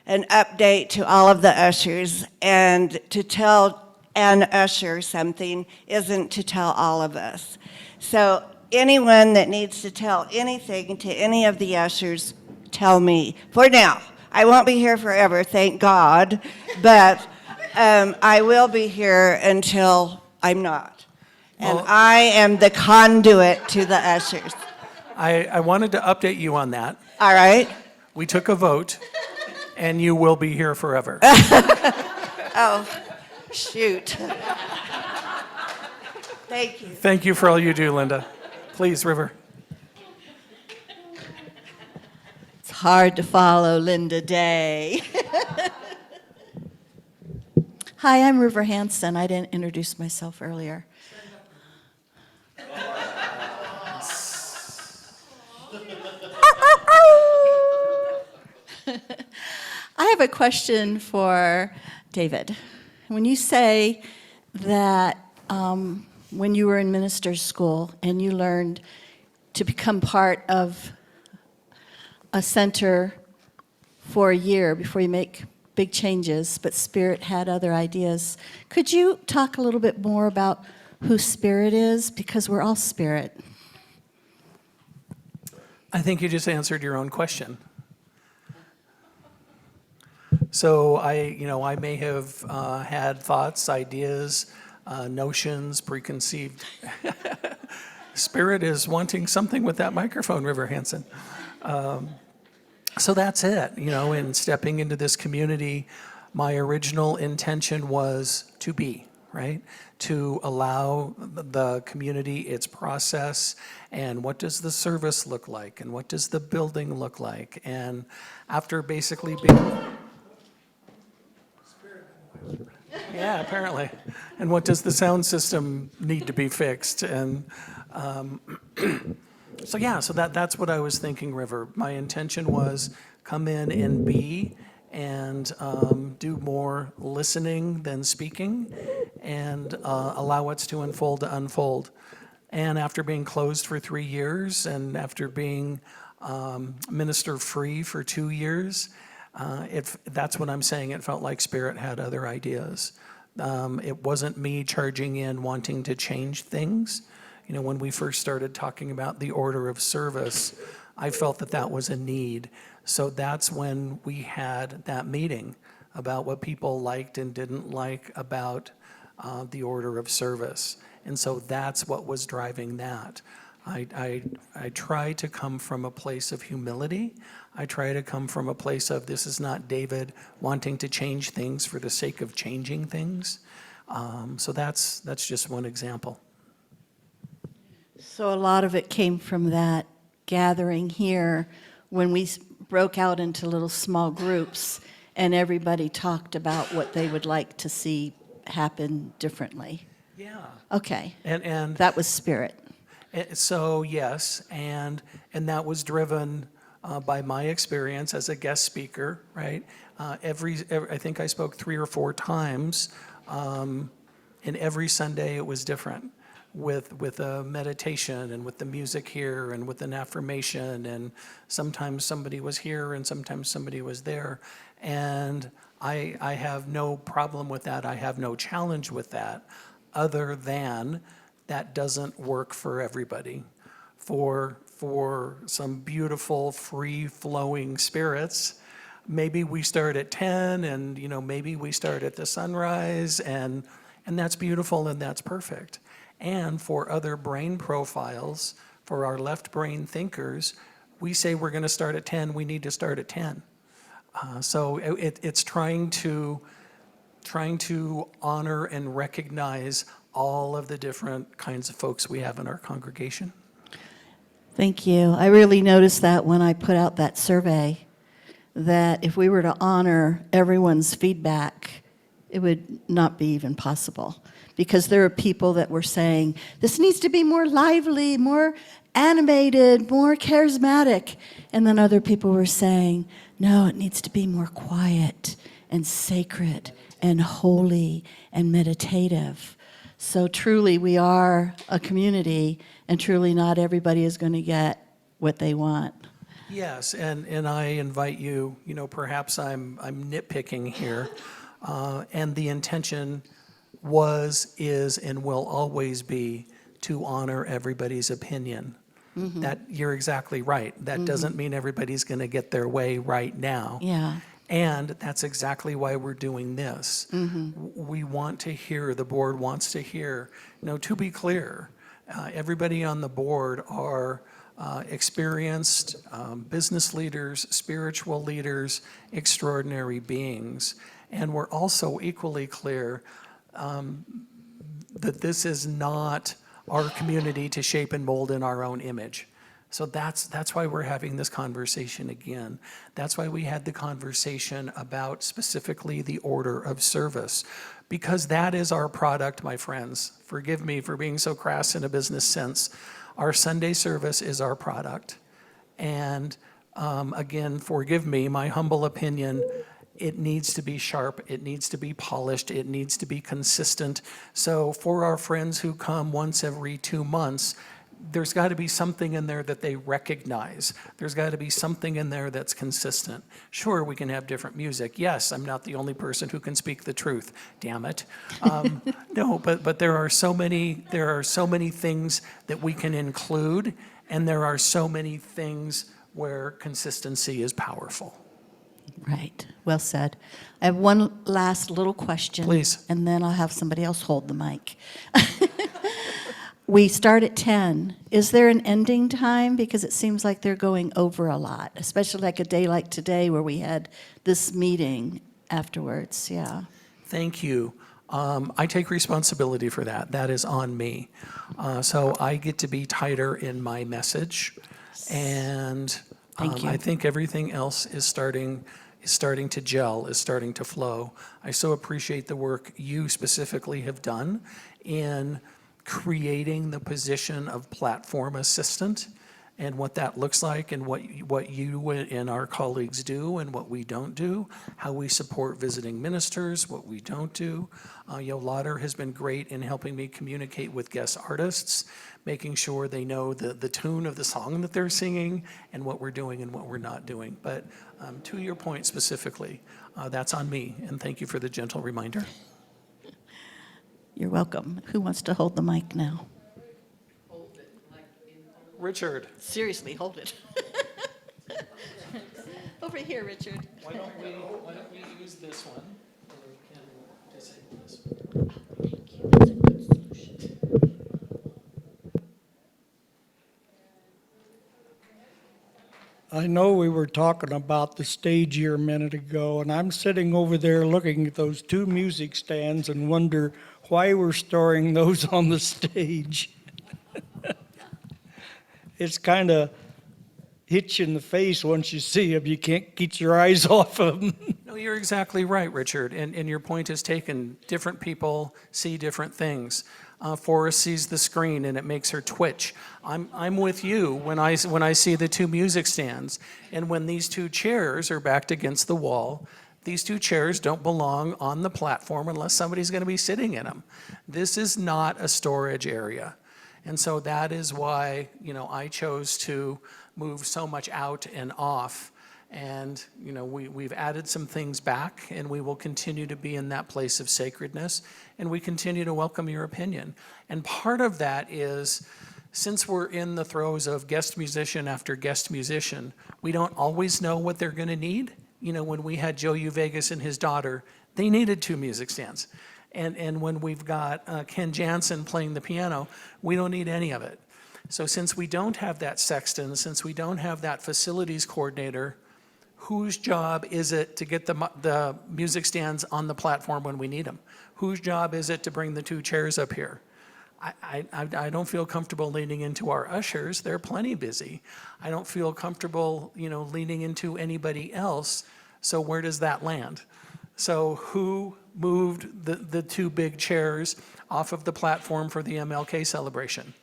an update to all of the ushers, and to tell an usher something isn't to tell all of us. So anyone that needs to tell anything to any of the ushers, tell me. For now, I won't be here forever, thank God, but I will be here until I'm not. And Well, I am the conduit to the ushers. I wanted to update you on that. All right? We took a vote, and you will be here forever. Oh, shoot. Thank you. Thank you for all you do, Linda. Please, River. It's hard to follow Linda Day. Hi, I'm River Hansen. I didn't introduce myself earlier. I have a question for David. When you say that when you were in minister's school and you learned to become part of a center for a year before you make big changes, but Spirit had other ideas. Could you talk a little bit more about who Spirit is? Because we're all Spirit. I think you just answered your own question. So I may have had thoughts, ideas, notions, preconceived. Spirit is wanting something with that microphone, River Hansen. So that's it. In stepping into this community, my original intention was to be, right? To allow the community its process, and what does the service look like, and what does the building look like. And after basically being... Yeah, apparently. And what does the sound system need to be fixed? And so that's what I was thinking, River. My intention was come in and be, and do more listening than speaking, and allow what's to unfold. And after being closed for 3 years, and after being minister free for 2 years, that's what I'm saying. It felt like Spirit had other ideas. It wasn't me charging in wanting to change things. When we first started talking about the order of service, I felt that was a need. So that's when we had that meeting about what people liked and didn't like about the order of service. And so that's what was driving that. I try to come from a place of humility. I try to come from a place of, this is not David wanting to change things for the sake of changing things. So that's just one example. So a lot of it came from that gathering here when we broke out into little small groups and everybody talked about what they would like to see happen differently. Yeah. Okay. And that was Spirit. So yes, and that was driven by my experience as a guest speaker, right? I think I spoke 3 or 4 times, and every Sunday it was different, with a meditation and with the music here and with an affirmation, and sometimes somebody was here and sometimes somebody was there, and I have no problem with that. I have no challenge with that, other than that doesn't work for everybody. For some beautiful, free-flowing spirits, maybe we start at 10, and maybe we start at the sunrise, and that's beautiful and that's perfect. And for other brain profiles, for our left brain thinkers, we say we're going to start at 10, we need to start at 10. So it's trying to honor and recognize all of the different kinds of folks we have in our congregation. Thank you. I really noticed that when I put out that survey, that if we were to honor everyone's feedback, it would not be even possible. Because there are people that were saying, this needs to be more lively, more animated, more charismatic. And then other people were saying, no, it needs to be more quiet and sacred and holy and meditative. So truly, we are a community, and truly not everybody is going to get what they want. Yes, and I invite you, perhaps I'm nitpicking here, and the intention was, is, and will always be to honor everybody's opinion. Mm-hmm. That you're exactly right. That doesn't mean everybody's going to get their way right now. Yeah. And that's exactly why we're doing this. Mm-hmm. We want to hear, the board wants to hear. To be clear, everybody on the board are experienced business leaders, spiritual leaders, extraordinary beings. And we're also equally clear that this is not our community to shape and mold in our own image. So that's why we're having this conversation again. That's why we had the conversation about specifically the order of service, because that is our product, my friends. Forgive me for being so crass in a business sense. Our Sunday service is our product. And again, forgive me, my humble opinion, it needs to be sharp, it needs to be polished, it needs to be consistent. So for our friends who come once every 2 months, there's got to be something in there that they recognize. There's got to be something in there that's consistent. Sure, we can have different music. Yes, I'm not the only person who can speak the truth. Damn it. No, but there are so many things that we can include, and there are so many things where consistency is powerful. Right. Well said. I have one last little question. Please. And then I'll have somebody else hold the mic. We start at 10. Is there an ending time? Because it seems like they're going over a lot, especially like a day like today where we had this meeting afterwards. Yeah. Thank you. I take responsibility for that. That is on me. So I get to be tighter in my message. And Thank you. I think everything else is starting to gel, is starting to flow. I so appreciate the work you specifically have done in creating the position of platform assistant and what that looks like and what you and our colleagues do and what we don't do, how we support visiting ministers, what we don't do. Lauder has been great in helping me communicate with guest artists, making sure they know the tune of the song that they're singing and what we're doing and what we're not doing. But to your point specifically, that's on me, and thank you for the gentle reminder. You're welcome. Who wants to hold the mic now? Richard. Seriously, hold it. Over here, Richard. Why don't we use this one? Or we can disable this one. Thank you. That's a good solution. I know we were talking about the stage here a minute ago, and I'm sitting over there looking at those two music stands and wonder why we're storing those on the stage. It's kind of hits you in the face once you see them. You can't get your eyes off of them. No, you're exactly right, Richard, and your point is taken. Different people see different things. Forrest sees the screen and it makes her twitch. I'm with you when I see the two music stands, and when these two chairs are backed against the wall. These two chairs don't belong on the platform unless somebody's going to be sitting in them. This is not a storage area. And so that is why, I chose to move so much out and off. And, we've added some things back, and we will continue to be in that place of sacredness, and we continue to welcome your opinion. And part of that is, since we're in the throes of guest musician after guest musician, we don't always know what they're going to need. When we had Joe U. Vegas and his daughter, they needed two music stands. And when we've got Ken Jansen playing the piano, we don't need any of it. So since we don't have that sexton, since we don't have that facilities coordinator, whose job is it to get the music stands on the platform when we need them? Whose job is it to bring the two chairs up here? I don't feel comfortable leaning into our ushers. They're plenty busy. I don't feel comfortable, leaning into anybody else. So where does that land? So who moved the two big chairs off of the platform for the MLK celebration?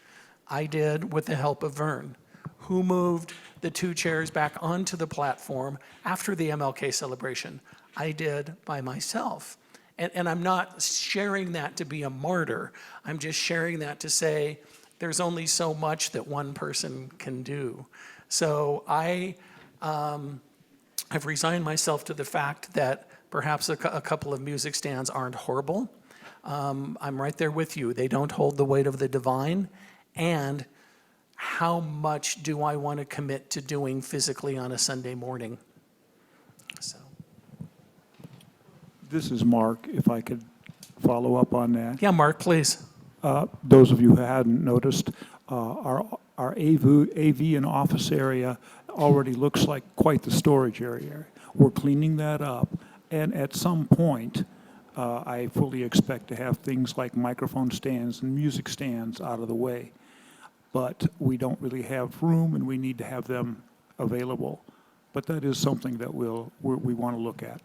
I did with the help of Vern. Who moved the two chairs back onto the platform after the MLK celebration? I did by myself. And I'm not sharing that to be a martyr. I'm just sharing that to say there's only so much that one person can do. So I have resigned myself to the fact that perhaps a couple of music stands aren't horrible. I'm right there with you. They don't hold the weight of the divine. And how much do I want to commit to doing physically on a Sunday morning? So. This is Mark, if I could follow up on that. Yeah, Mark, please. Those of you who hadn't noticed, our AV and office area already looks like quite the storage area. We're cleaning that up, and at some point, I fully expect to have things like microphone stands and music stands out of the way. But we don't really have room, and we need to have them available. But that is something that we want to look at.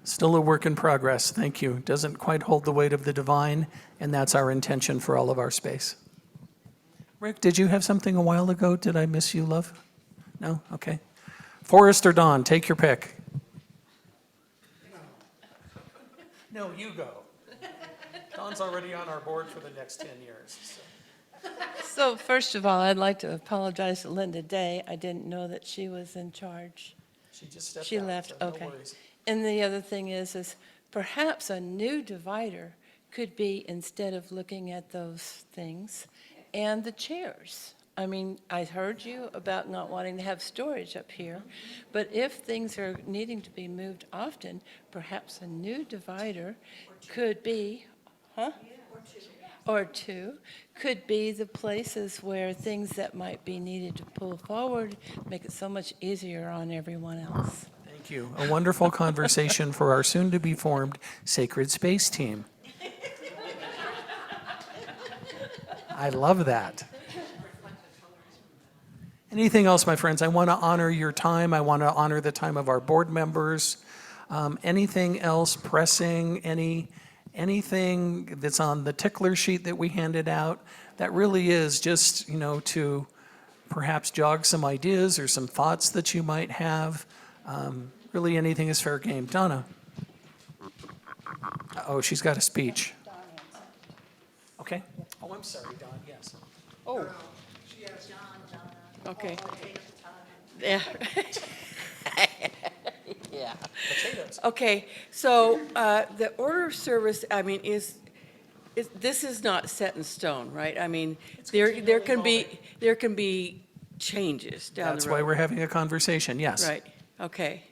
Still a work in progress, thank you. Doesn't quite hold the weight of the divine, and that's our intention for all of our space. Rick, did you have something a while ago? Did I miss you, love? No? Okay. Forrest or Don, take your pick. No, you go. Don's already on our board for the next 10 years. So. So first of all, I'd like to apologize to Linda Day. I didn't know that she was in charge. She just stepped She out, left, so no okay. worries. And the other thing is perhaps a new divider could be, instead of looking at those things, and the chairs. I mean, I heard you about not wanting to have storage up here, but if things are needing to be moved often, perhaps a new divider could be, huh? Or two, could be the places where things that might be needed to pull forward make it so much easier on everyone else. Thank you. A wonderful conversation for our soon-to-be-formed Sacred Space team. I love that. Anything else, my friends? I want to honor your time. I want to honor the time of our board members. Anything else pressing? Anything that's on the tickler sheet that we handed out that really is just, to perhaps jog some ideas or some thoughts that you might have? Really, anything is fair game. Donna? Oh, she's got a speech. Okay. Oh, I'm sorry, Don, yes. Oh. Okay. Yeah. Yeah. Potatoes. Okay, so the order of service, I mean, this is not set in stone, right? I mean, there can be changes down the road. That's why we're having a conversation, yes. Right, okay.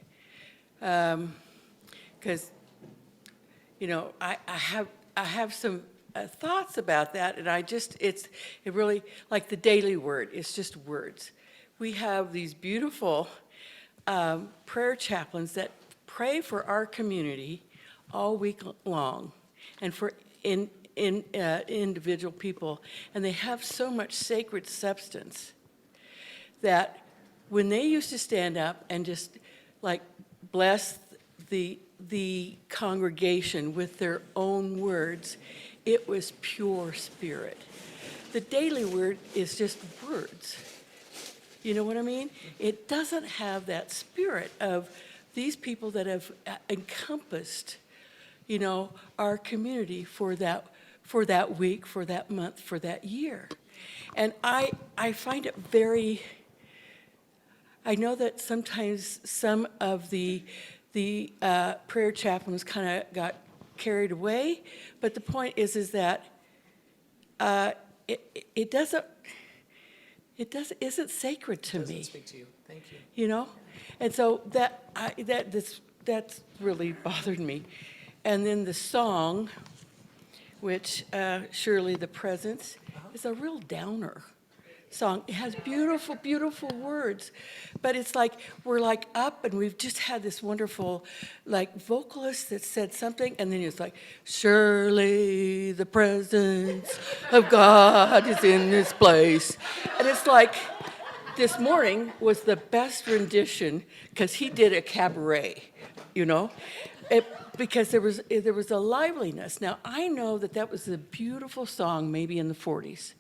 Because, I have some thoughts about that, and it really, like the daily word, it's just words. We have these beautiful prayer chaplains that pray for our community all week long, and for individual people, and they have so much sacred substance that when they used to stand up and just like bless the congregation with their own words, it was pure spirit. The daily word is just words. You know what I mean? It doesn't have that spirit of these people that have encompassed, our community for that week, for that month, for that year. And I find it very, I know that sometimes some of the prayer chaplains kind of got carried away, but the point is that it isn't sacred to me. Doesn't speak to you. Thank you. And so that's really bothered me. And then the song, which Surely the Presence, is a real downer song. It has beautiful, beautiful words, but it's like we're like up, and we've just had this wonderful vocalist that said something, and then it's like, surely the presence of God is in this place. And it's like, this morning was the best rendition, because he did a cabaret, because there was a liveliness. Now, I know that was a beautiful song maybe in the 40s,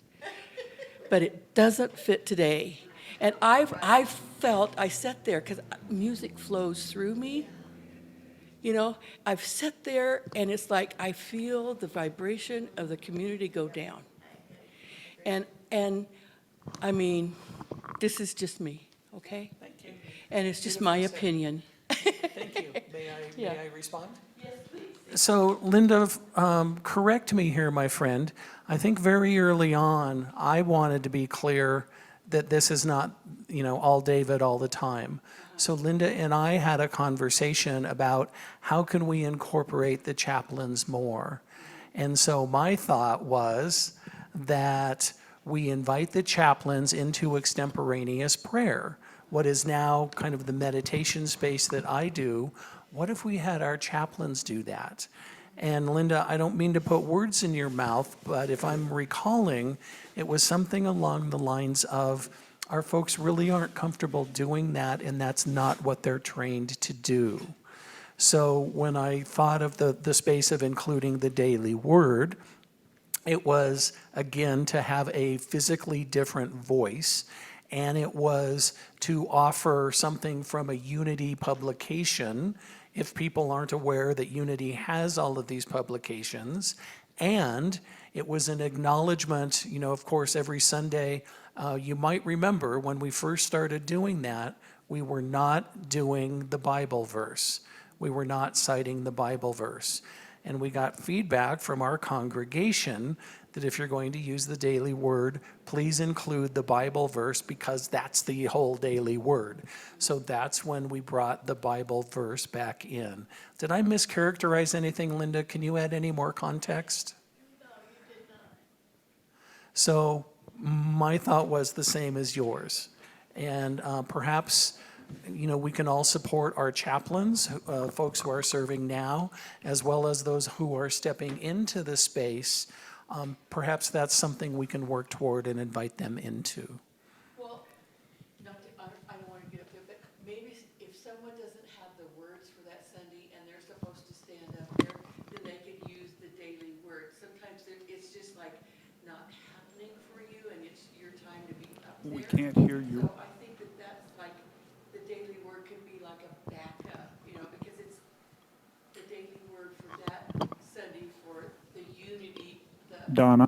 but it doesn't fit today. And I sat there, because music flows through me. I've sat there, and it's like I feel the vibration of the community go down. And I mean, this is just me, okay? Thank you. And it's just my opinion. Thank you. May I respond? Yes, please. So, Linda, correct me here, my friend. I think very early on, I wanted to be clear that this is not, all David all the time. So Linda and I had a conversation about how can we incorporate the chaplains more. And so my thought was that we invite the chaplains into extemporaneous prayer, what is now kind of the meditation space that I do. What if we had our chaplains do that? And Linda, I don't mean to put words in your mouth, but if I'm recalling, it was something along the lines of, our folks really aren't comfortable doing that, and that's not what they're trained to do. So when I thought of the space of including the daily word, it was, again, to have a physically different voice, and it was to offer something from a Unity publication, if people aren't aware that Unity has all of these publications, And it was an acknowledgement, of course, every Sunday, you might remember when we first started doing that, we were not doing the Bible verse. We were not citing the Bible verse. And we got feedback from our congregation that if you're going to use the daily word, please include the Bible verse because that's the whole daily word. So that's when we brought the Bible verse back in. Did I mischaracterize anything, Linda? Can you add any more context? No, you did not. So my thought was the same as yours. And perhaps we can all support our chaplains, folks who are serving now, as well as those who are stepping into the space. Perhaps that's something we can work toward and invite them into. Well, I don't want to get up there, but maybe if someone doesn't have the words for that Sunday and they're supposed to stand up there, then they could use the daily word. Sometimes it's just like not happening for you and it's your time to be up there. We can't hear you. So I think that's like, the daily word could be like a backup, because it's the daily word for that Sunday for the unity, Donna?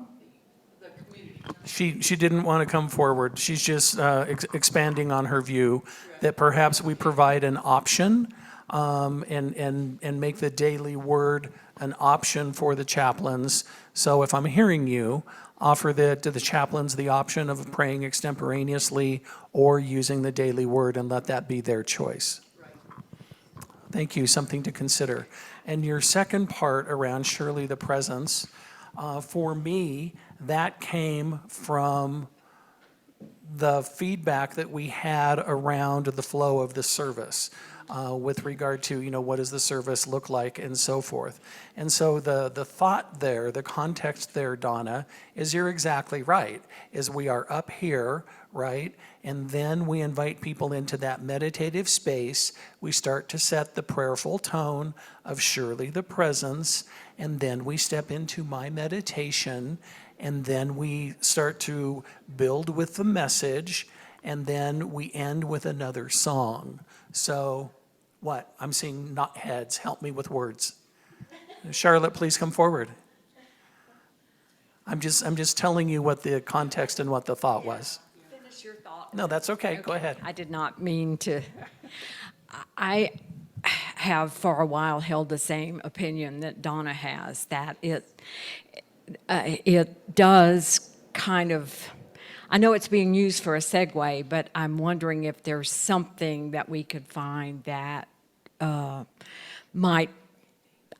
the community. She didn't want to come forward. She's just expanding on her view that perhaps we provide an option and make the daily word an option for the chaplains. So if I'm hearing you, offer to the chaplains the option of praying extemporaneously or using the daily word and let that be their choice. Thank you, something to consider. And your second part around surely the presence, for me, that came from the feedback that we had around the flow of the service with regard to, what does the service look like and so forth. And so the thought there, the context there, Donna, is you're exactly right, is we are up here, right? And then we invite people into that meditative space. We start to set the prayerful tone of surely the presence, and then we step into my meditation, and then we start to build with the message, and then we end with another song. So what? I'm seeing not heads. Help me with words. Charlotte, please come forward. I'm just telling you what the context and what the thought was. Finish your thought. No, that's okay. Go ahead. I did not mean to. I have for a while held the same opinion that Donna has, that it does kind of, I know it's being used for a segue, but I'm wondering if there's something that we could find that might,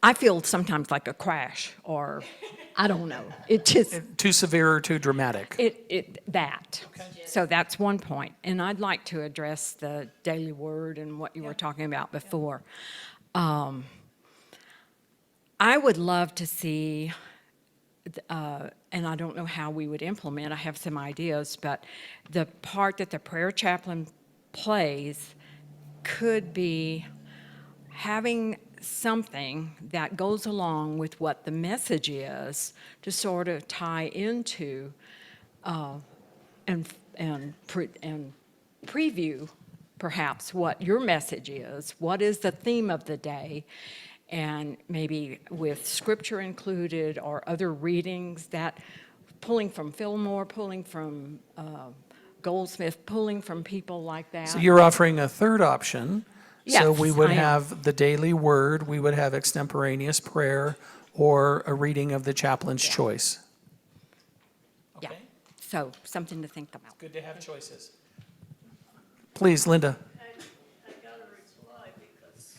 I feel sometimes like a crash, or I don't know. It just Too severe or too dramatic? that. So that's one point. And I'd like to address the daily word and what you were talking about before. I would love to see, and I don't know how we would implement, I have some ideas, but the part that the prayer chaplain plays could be having something that goes along with what the message is to sort of tie into and preview perhaps what your message is, what is the theme of the day, and maybe with scripture included or other readings that pulling from Fillmore, pulling from Goldsmith, pulling from people like that. So you're offering a third option. So Yes, we would I am. have the daily word, we would have extemporaneous prayer, or a reading of the chaplain's choice. Yeah, so something to think about. Good to have choices. Please, Linda. I got a reply because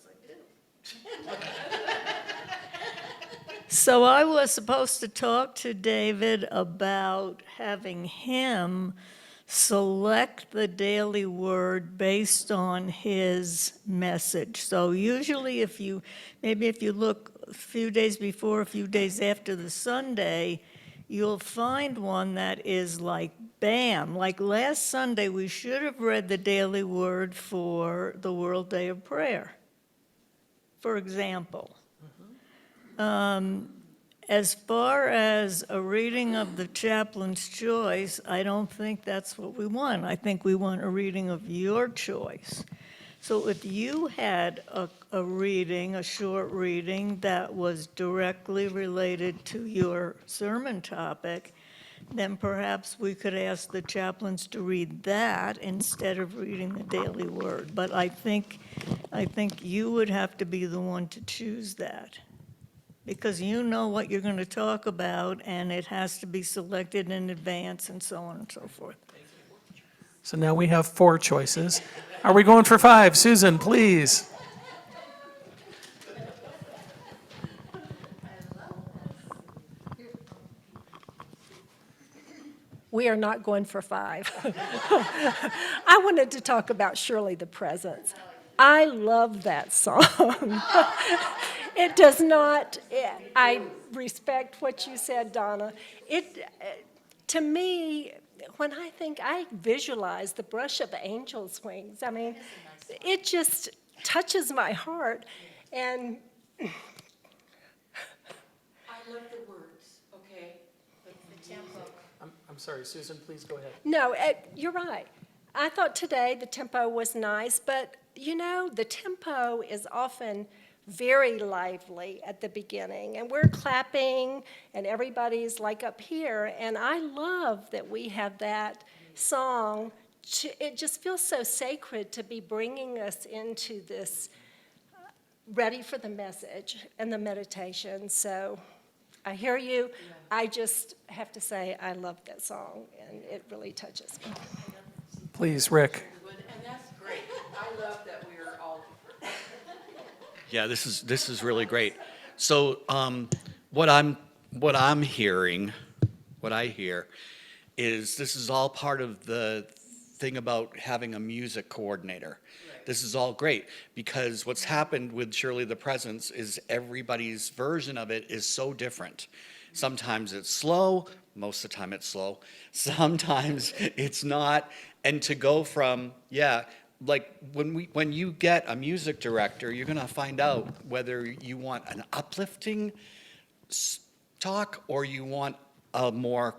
I do. So I was supposed to talk to David about having him select the daily word based on his message. So usually if you look a few days before, a few days after the Sunday, you'll find one that is like, bam, like last Sunday, we should have read the daily word for the World Day of Prayer, for example. As far as a reading of the chaplain's choice, I don't think that's what we want. I think we want a reading of your choice. So if you had a reading, a short reading that was directly related to your sermon topic, then perhaps we could ask the chaplains to read that instead of reading the daily word. But I think you would have to be the one to choose that, because you know what you're going to talk about, and it has to be selected in advance and so on and so forth. So now we have 4 choices. Are we going for 5? Susan, please. We are not going for 5. I wanted to talk about Surely the Presence. I love that song. It does not, I respect what you said, Donna. To me, when I visualize the brush of angels' wings. I mean, it just touches my heart. And I love the words, okay? But the tempo. I'm sorry, Susan, please go ahead. no, you're right. I thought today the tempo was nice, but the tempo is often very lively at the beginning, and we're clapping, and everybody's like up here, and I love that we have that song. It just feels so sacred to be bringing us into this ready for the message and the meditation. So I hear you. I just have to say I love that song, and it really touches me. Please, Rick. And that's great. I love that we're all different. Yeah, this is really great. So what I'm hearing, what I hear, is this is all part of the thing about having a music coordinator. Right. This is all great because what's happened with Surely the Presence is everybody's version of it is so different. Sometimes it's slow, most of the time it's slow. Sometimes it's not. And to go from, like when you get a music director, you're gonna find out whether you want an uplifting talk or you want a more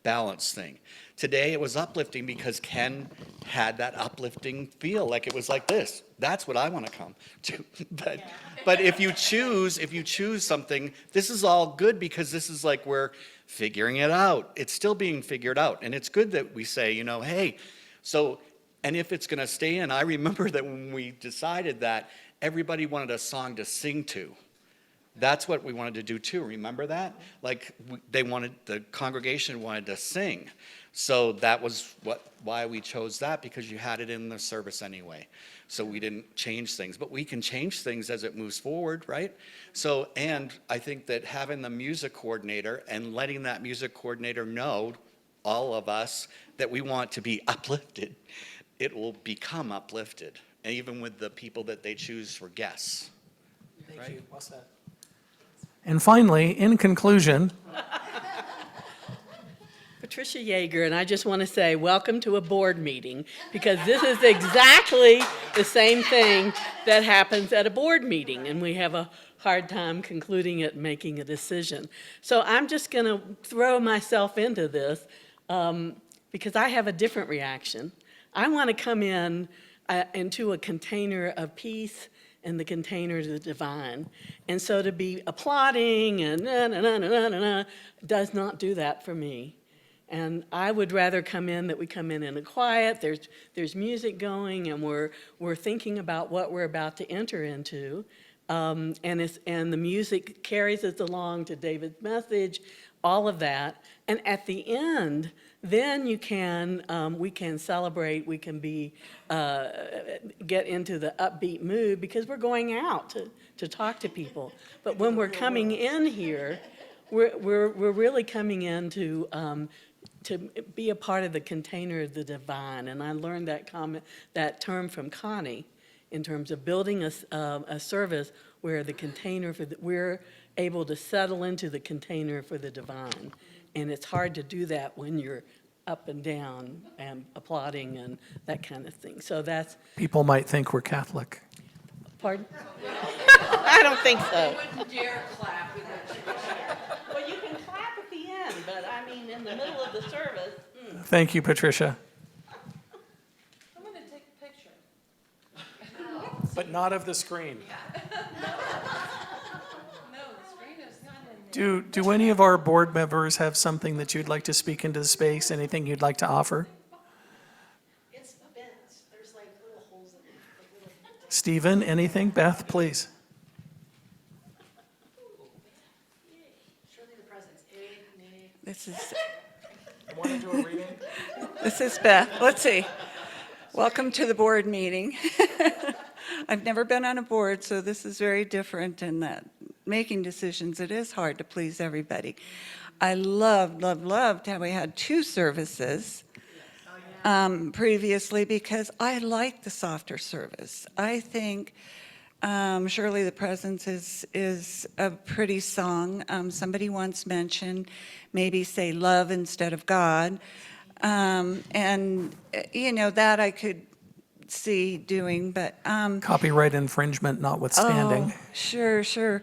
balanced thing. Today it was uplifting because Ken had that uplifting feel, like it was like this. That's what I want to come to. But if you choose something, this is all good because this is like we're figuring it out. It's still being figured out, and it's good that we say, hey, so. And if it's going to stay in, I remember that when we decided that, everybody wanted a song to sing to. That's what we wanted to do too. Remember that? Like the congregation wanted to sing. So that was why we chose that, because you had it in the service anyway. So we didn't change things, but we can change things as it moves forward, right? So, and I think that having the music coordinator and letting that music coordinator know, all of us, that we want to be uplifted, it will become uplifted, and even with the people that they choose for guests. Thank you. Well said. And finally, in conclusion, Patricia Yeager, and I just want to say welcome to a board meeting, because this is exactly the same thing that happens at a board meeting, and we have a hard time concluding it and making a decision. So I'm just going to throw myself into this because I have a different reaction. I want to come into a container of peace and the container of the divine. And so to be applauding and does not do that for me. And I would rather we come in a quiet, there's music going, and we're thinking about what we're about to enter into. And the music carries us along to David's message, all of that. And at the end, then we can celebrate, we can get into the upbeat mood because we're going out to talk to people. But when we're coming in here, we're really coming in to be a part of the container of the divine. And I learned that term from Connie in terms of building a service where we're able to settle into the container for the divine. And it's hard to do that when you're up and down and applauding and that kind of thing. So that's... people might think we're Catholic. Pardon? I don't think so. I wouldn't dare clap with that. Well, you can clap at the end, but I mean, in the middle of the service... Thank you, Patricia. I'm going to take a picture. but not of the screen. Do any of our board members have something that you'd like to speak into the space? Anything you'd like to offer? It's the vents. There's like little holes in it. Like little... Stephen, anything? Beth, please. Show me the presents. A, nay. This is, Want to do a reading? this is Beth. Let's see. Welcome to the board meeting. I've never been on a board, so this is very different in that making decisions, it is hard to please everybody. I loved how we had 2 services previously because I like the softer service. I think Surely the Presence is a pretty song. Somebody once mentioned maybe say love instead of God. And, you know, that I could see doing, but... Copyright infringement notwithstanding. Oh, sure.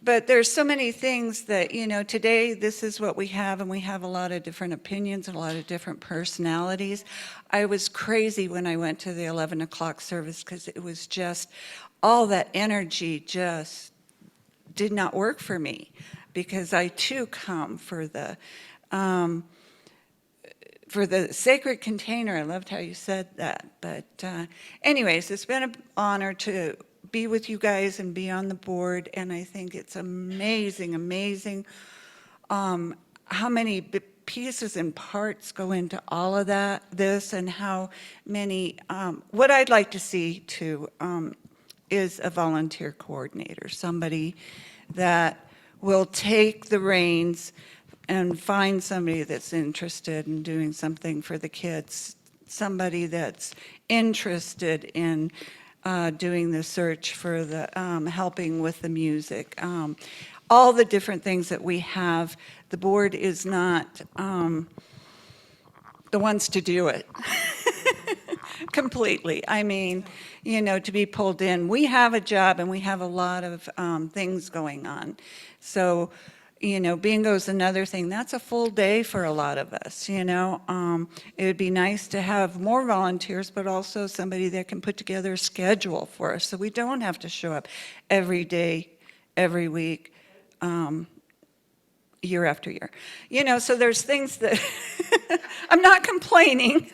But there's so many things that, you know, today this is what we have, and we have a lot of different opinions and a lot of different personalities. I was crazy when I went to the 11 o'clock service because it was just, all that energy just did not work for me because I too come for the sacred container. I loved how you said that. But anyways, it's been an honor to be with you guys and be on the board, and I think it's amazing how many pieces and parts go into all of this, and how many, what I'd like to see too is a volunteer coordinator, somebody that will take the reins and find somebody that's interested in doing something for the kids, somebody that's interested in doing the search for the helping with the music. All the different things that we have, the board is not the ones to do it completely. I mean, you know, to be pulled in. We have a job and we have a lot of things going on. So, you know, bingo's another thing. That's a full day for a lot of us, you know. It would be nice to have more volunteers, but also somebody that can put together a schedule for us so we don't have to show up every day, every week, year after year. You know, so there's things that, I'm not complaining.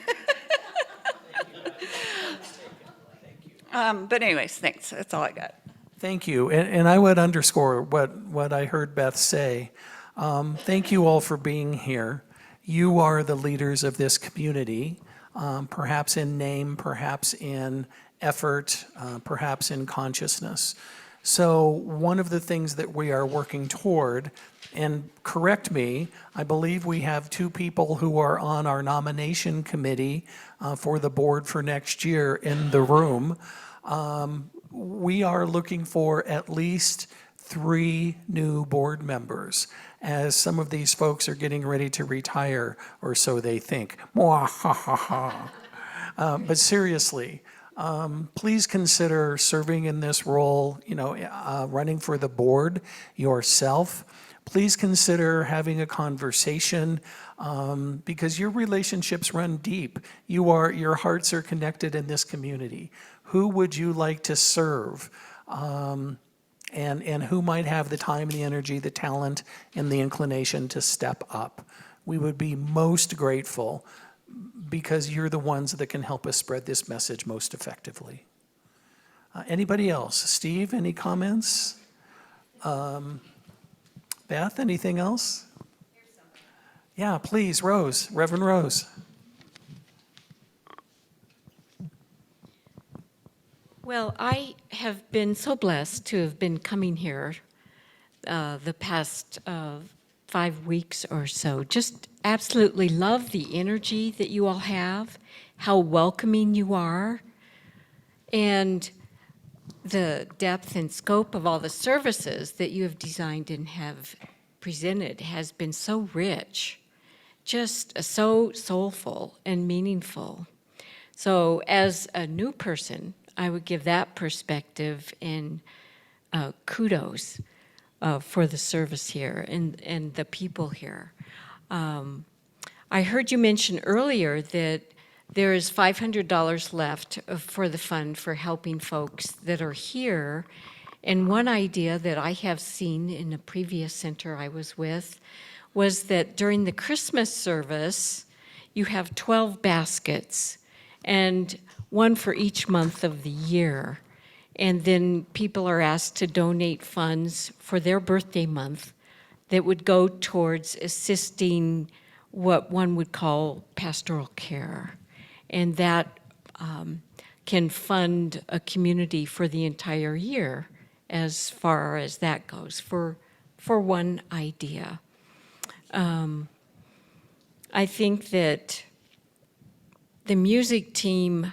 But anyways, thanks. That's all I got. Thank you, and I would underscore what I heard Beth say. Thank you all for being here. You are the leaders of this community, perhaps in name, perhaps in effort, perhaps in consciousness. So one of the things that we are working toward, and correct me, I believe we have 2 people who are on our nomination committee for the board for next year in the room. We are looking for at least 3 new board members, as some of these folks are getting ready to retire, or so they think. But seriously, please consider serving in this role, you know, running for the board yourself. Please consider having a conversation because your relationships run deep. Your hearts are connected in this community. Who would you like to serve? And who might have the time, the energy, the talent, and the inclination to step up? We would be most grateful because you're the ones that can help us spread this message most effectively. Anybody else? Steve, any comments? Beth, anything else? Yeah, please, Rose, Reverend Rose. Well, I have been so blessed to have been coming here the past 5 weeks or so. Just absolutely love the energy that you all have, how welcoming you are, and the depth and scope of all the services that you have designed and have presented has been so rich, just so soulful and meaningful. So as a new person, I would give that perspective and kudos for the service here and the people here. I heard you mention earlier that there is $500 left for the fund for helping folks that are here. And one idea that I have seen in a previous center I was with was that during the Christmas service, you have 12 baskets, and one for each month of the year. And then people are asked to donate funds for their birthday month that would go towards assisting what one would call pastoral care. And that can fund a community for the entire year as far as that goes, for one idea. I think that the music team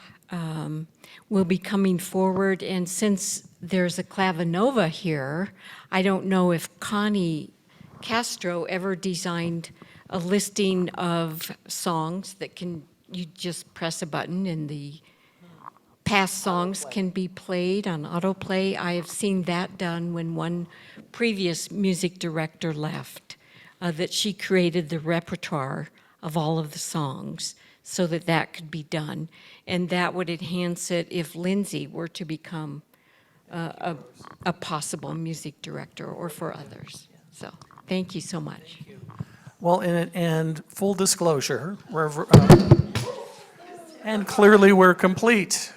will be coming forward, and since there's a Clavinova here, I don't know if Connie Castro ever designed a listing of songs that you just press a button and the past songs can be played on autoplay. I have seen that done when one previous music director left, that she created the repertoire of all of the songs so that that could be done. And that would enhance it if Lindsay were to become a possible music director, or for others. So thank you so much. Well, and full disclosure, and clearly we're complete.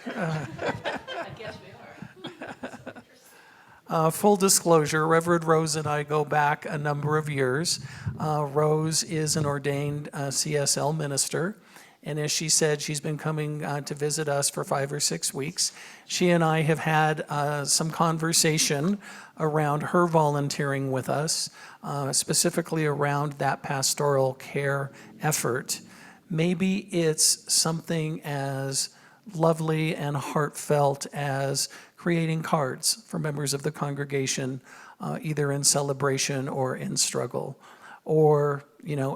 Full disclosure, Reverend Rose and I go back a number of years. Rose is an ordained CSL minister, and as she said, she's been coming to visit us for 5 or 6 weeks. She and I have had some conversation around her volunteering with us, specifically around that pastoral care effort. Maybe it's something as lovely and heartfelt as creating cards for members of the congregation, either in celebration or in struggle, or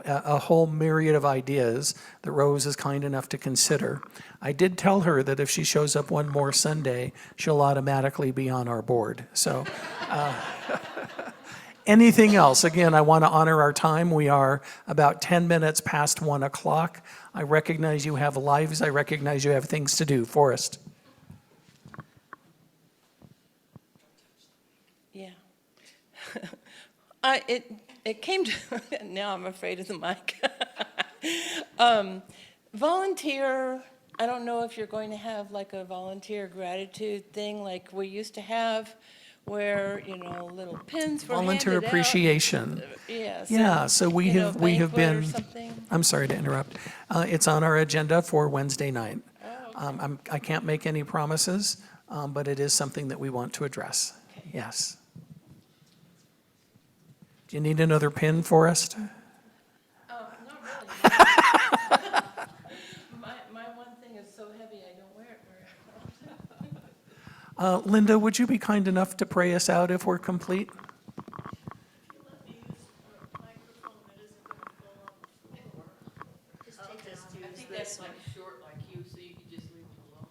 a whole myriad of ideas that Rose is kind enough to consider. I did tell her that if she shows up one more Sunday, she'll automatically be on our board. So anything else? Again, I want to honor our time. We are about 10 minutes past 1 o'clock. I recognize you have lives. I recognize you have things to do. Forrest. Yeah. It came to, now I'm afraid of the mic. Volunteer, I don't know if you're going to have like a volunteer gratitude thing like we used to have, where, little pins were Volunteer handed out. appreciation. Yeah, So we have banquet or been, something. I'm sorry to interrupt. It's on our agenda for Wednesday night. Oh, okay. I can't make any promises, but it is something that we want to address. Okay. Yes. Do you need another pin, Forrest? Oh, not really. My one thing is so heavy I don't wear it very often. Linda, would you be kind enough to pray us out if we're complete? I think that's like short like you, so you can just leave it alone.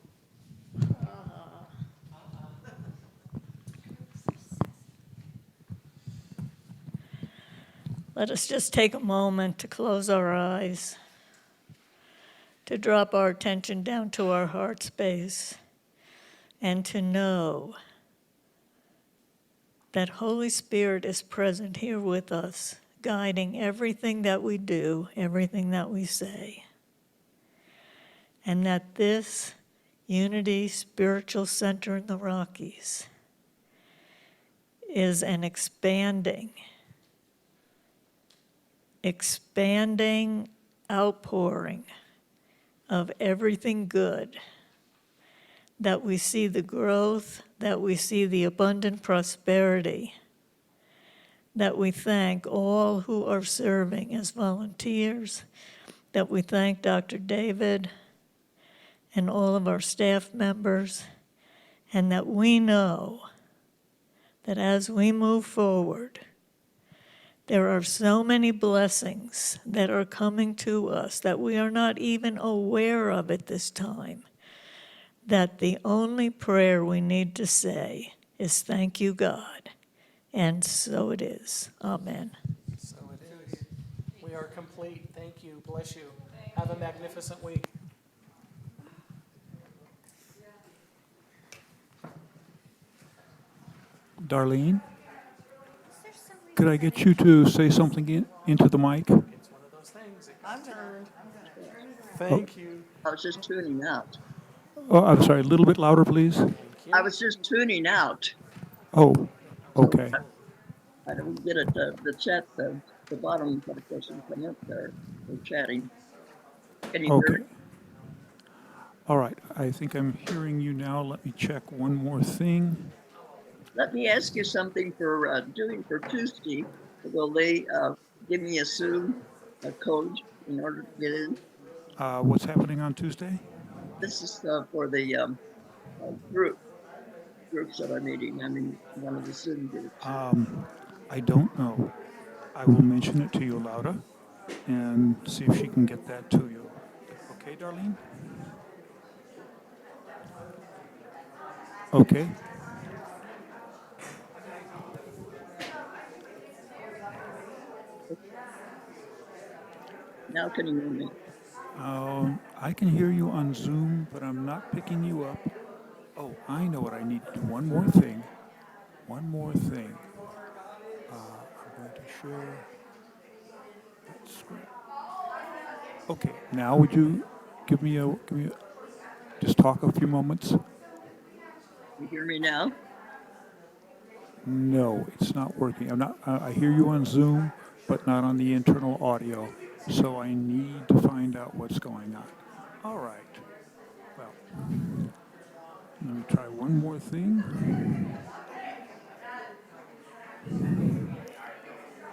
Let us just take a moment to close our eyes, to drop our attention down to our heart space, and to know that Holy Spirit is present here with us, guiding everything that we do, everything that we say. And that this Unity Spiritual Center in the Rockies is an expanding outpouring of everything good, that we see the growth, that we see the abundant prosperity, that we thank all who are serving as volunteers, that we thank Dr. David and all of our staff members, and that we know that as we move forward, there are so many blessings that are coming to us that we are not even aware of at this time, that the only prayer we need to say is, "Thank you, God." And so it is. Amen. So it is. We are complete. Thank you. Bless you. Have a magnificent week. Darlene, could I get you to say something into the mic? Thank you. I was just tuning out. Oh, I'm sorry, a little bit louder, please. I was just tuning out. Oh, So okay. I don't get it. The chat, the bottom part doesn't come up there. We're chatting. Can you hear Okay. me? All right, I think I'm hearing you now. Let me check one more thing. Let me ask you something for doing for Tuesday. Will they give me a Zoom code in order to get in? What's happening on Tuesday? This is for the groups that I'm meeting. I mean, one of the Zoom groups. I don't know. I will mention it to you, Laura, and see if she can get that to you. Okay, Darlene? Okay. Now can you hear me? I can hear you on Zoom, but I'm not picking you up. Oh, I know what I need to do. One more thing. One more thing. I'm going to share that screen. Okay, now would you give me just talk a few moments? You hear me now? No, it's not working. I hear you on Zoom, but not on the internal audio. So I need to find out what's going on. All right. Well, let me try one more thing.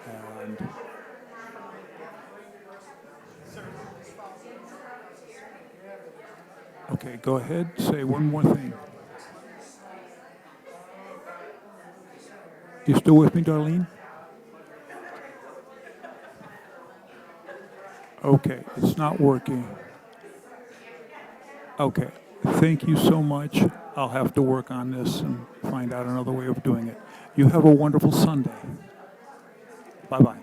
And okay, go ahead. Say one more thing. You still with me, Darlene? Okay, it's not working. Okay, thank you so much. I'll have to work on this and find out another way of doing it. You have a wonderful Sunday. Bye-bye.